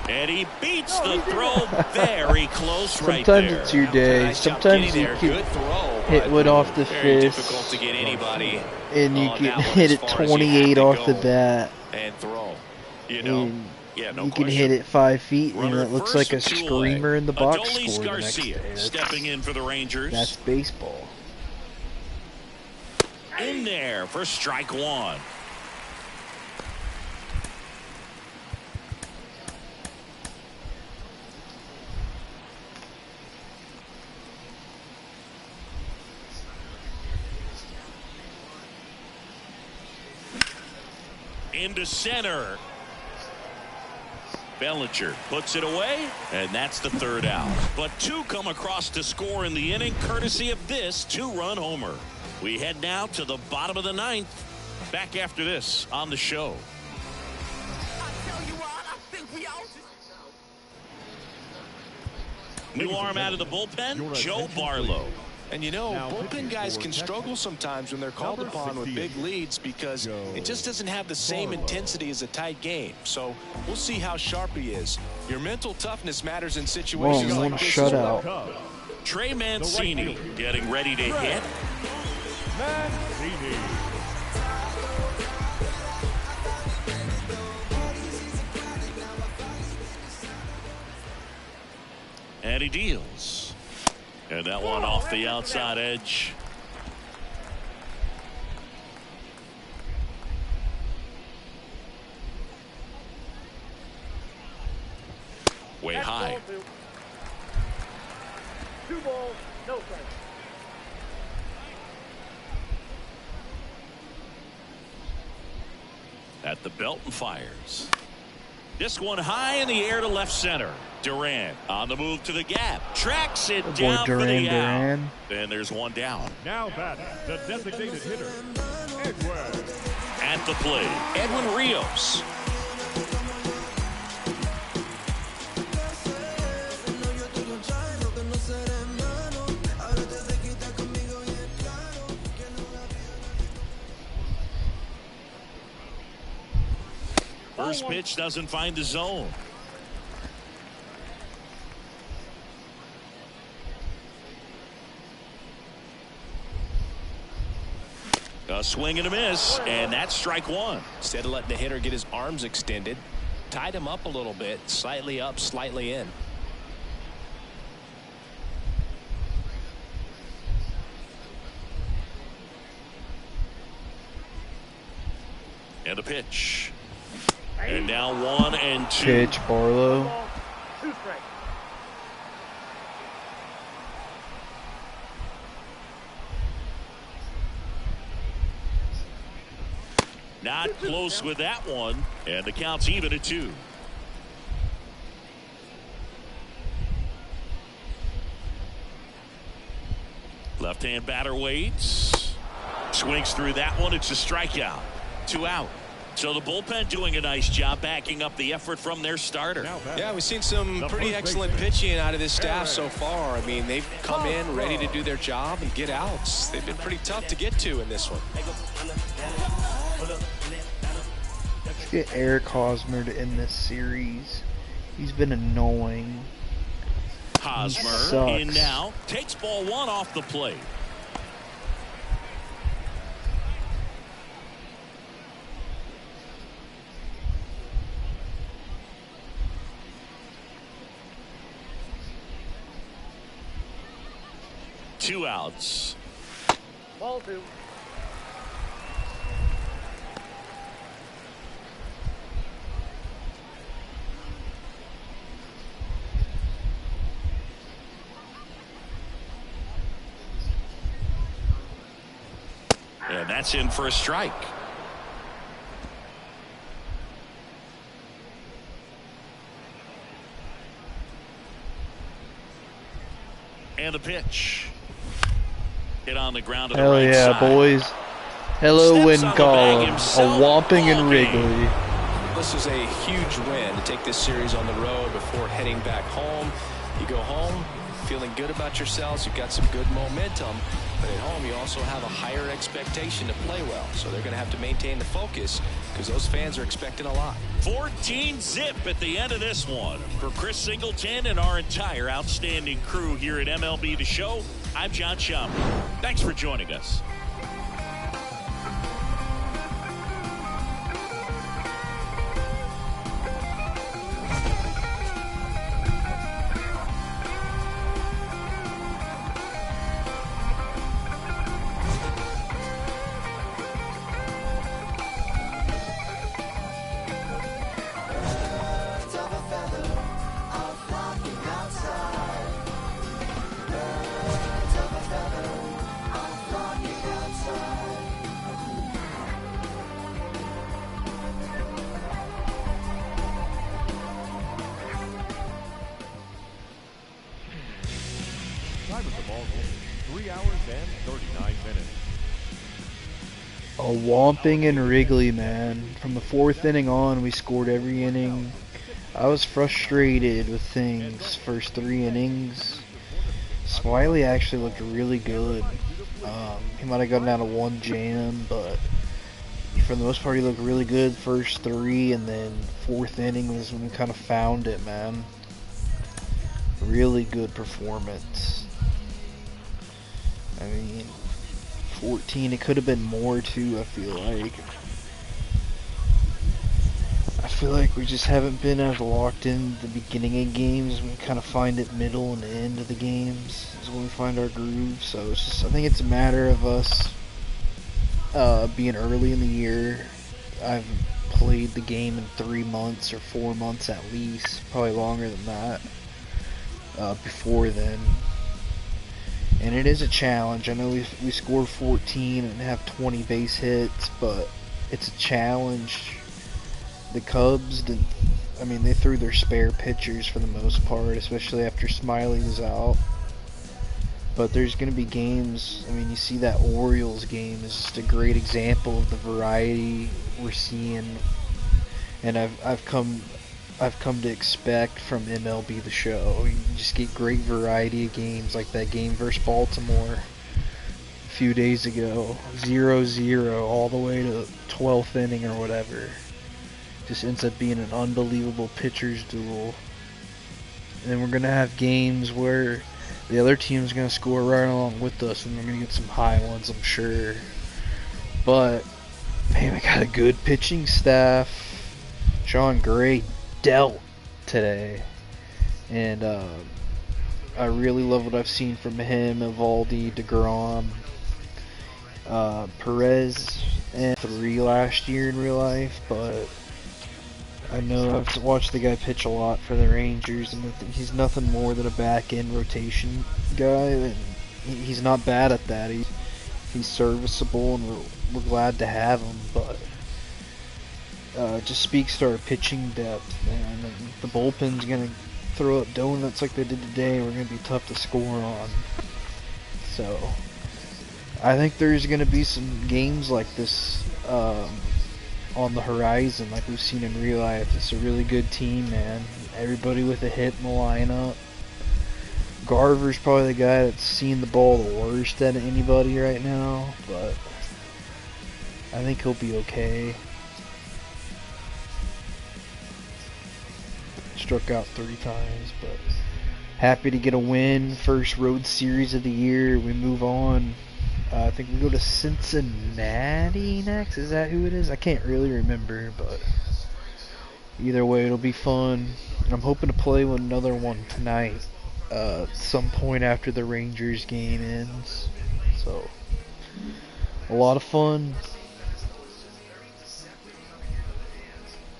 And he beats the throw very close right Sometimes there. it's your day. Nice job Sometimes getting you there. can Good throw, hit but wood off the very fist, difficult to get anybody and you on can that one hit as it far as you have 28 to off the go bat. and throw. You know, And Yeah, no you can question. hit it 5 feet, and Runner it looks first like a with 2 screamer away. in the box Adolis score the next Garcia day. stepping in for the Rangers. That's baseball. In there for strike 1. Into center. Bellinger puts it away, and that's the 3rd out. But 2 come across to score in the inning, courtesy of this 2-run homer. We head now to the bottom of the 9th. Back after this on the show. New arm out of the bullpen, Joe Barlow. And you know, Now bullpen pitching guys for can Texas, struggle sometimes when they're called number upon with 68, big leads because Joe it just doesn't have the same Barlow. intensity as a tight game. So we'll see how sharp he is. Your mental toughness matters in situations Whoa, like one this. as well. shutout. Cubs, Trey Mancini getting ready to hit. Mancini. And he deals. And that one off the outside edge. Way That's high. ball 2. 2 balls, no strikes. at the belt and fires. This one high in the air to left center. Duran on the move to the gap. Tracks it down for the out. Then there's one down. Now batting, the designated hitter, Edwin. At the plate, Edwin Rios. First pitch doesn't find the zone. A swing and a miss, and that's strike one. Instead of letting the hitter get his arms extended, tied him up a little bit, slightly up, slightly in. And a pitch. And now 1-2. Pitch, Barlow. 2 strikes. Not close with that one, and the count's even at 2. Left-hand batter waits. Swings through that one. It's a strikeout. 2 out. So the bullpen doing a nice job backing up the effort from their starter. Yeah, we've seen some pretty excellent pitching out of this staff so far. I mean, they've come in ready to do their job and get outs. They've been pretty tough to get to in this one. Let's get Eric Hosmer to end this series. He's been annoying. Hosmer in now. Takes ball 1 off the plate. Two outs. Ball 2. And that's in for a strike. And the pitch. Hit on the ground to the right yeah, side. boys. Hello, Steps on the bag Wincall. himself. A whomping and Ball game. Wrigley. This is a huge win to take this series on the road before heading back home. You go home feeling good about yourselves. You've got some good momentum. But at home, you also have a higher expectation to play well. So they're going to have to maintain the focus because those fans are expecting a lot. 14-zip at the end of this one. For Chris Singleton and our entire outstanding crew here at MLB The Show, I'm John Schaumburg. Thanks for joining us. Time of the ball game, 3 hours and 39 minutes. A whomping and Wrigley, man. From the 4th inning on, we scored every inning. I was frustrated with things. First 3 innings, Smiley actually looked really good. He might have gotten out of 1 jam, but for the most part, he looked really good first 3, and then 4th inning was when we kind of found it, man. Really good performance. I mean, 14, it could have been more too, I feel like we just haven't been as locked in the beginning of games. We kind of find it middle and the end of the games is when we find our groove. So it's just, I think it's a matter of us being early in the year. I've played the game in 3 months or 4 months at least, probably longer than that before then. And it is a challenge. I know we scored 14 and have 20 base hits, but it's a challenge the Cubs didn't. I mean, they threw their spare pitchers for the most part, especially after Smiley was out. But there's going to be games. I mean, you see that Orioles game is just a great example of the variety we're seeing, and I've come to expect from MLB The Show. You just get great variety of games, like that game versus Baltimore a few days ago, 0-0 all the way to 12th inning or whatever. Just ends up being an unbelievable pitcher's duel. And then we're gonna have games where the other team's gonna score right along with us, and we're gonna get some high ones, I'm sure. But man, we got a good pitching staff. Sean Gray dealt today, and I really love what I've seen from him, Evaldi, DeGrom, Perez, and 3 last year in real life. But I know I've watched the guy pitch a lot for the Rangers, and he's nothing more than a back-end rotation guy, and he's not bad at that. He's serviceable, and we're glad to have him, but it just speaks to our pitching depth, man. And the bullpen's going to throw up donuts like they did today. We're going to be tough to score on. So I think there's going to be some games like this on the horizon, like we've seen in real life. It's a really good team, man. Everybody with a hit in the lineup. Garver's probably the guy that's seen the ball the worst out of anybody right now, but I think he'll be okay. Struck out 3 times, but happy to get a win. First road series of the year. We move on. I think we go to Cincinnati next. Is that who it is? I can't really remember, but either way, it'll be fun. I'm hoping to play with another one tonight, some point after the Rangers game ends. So, a lot of fun.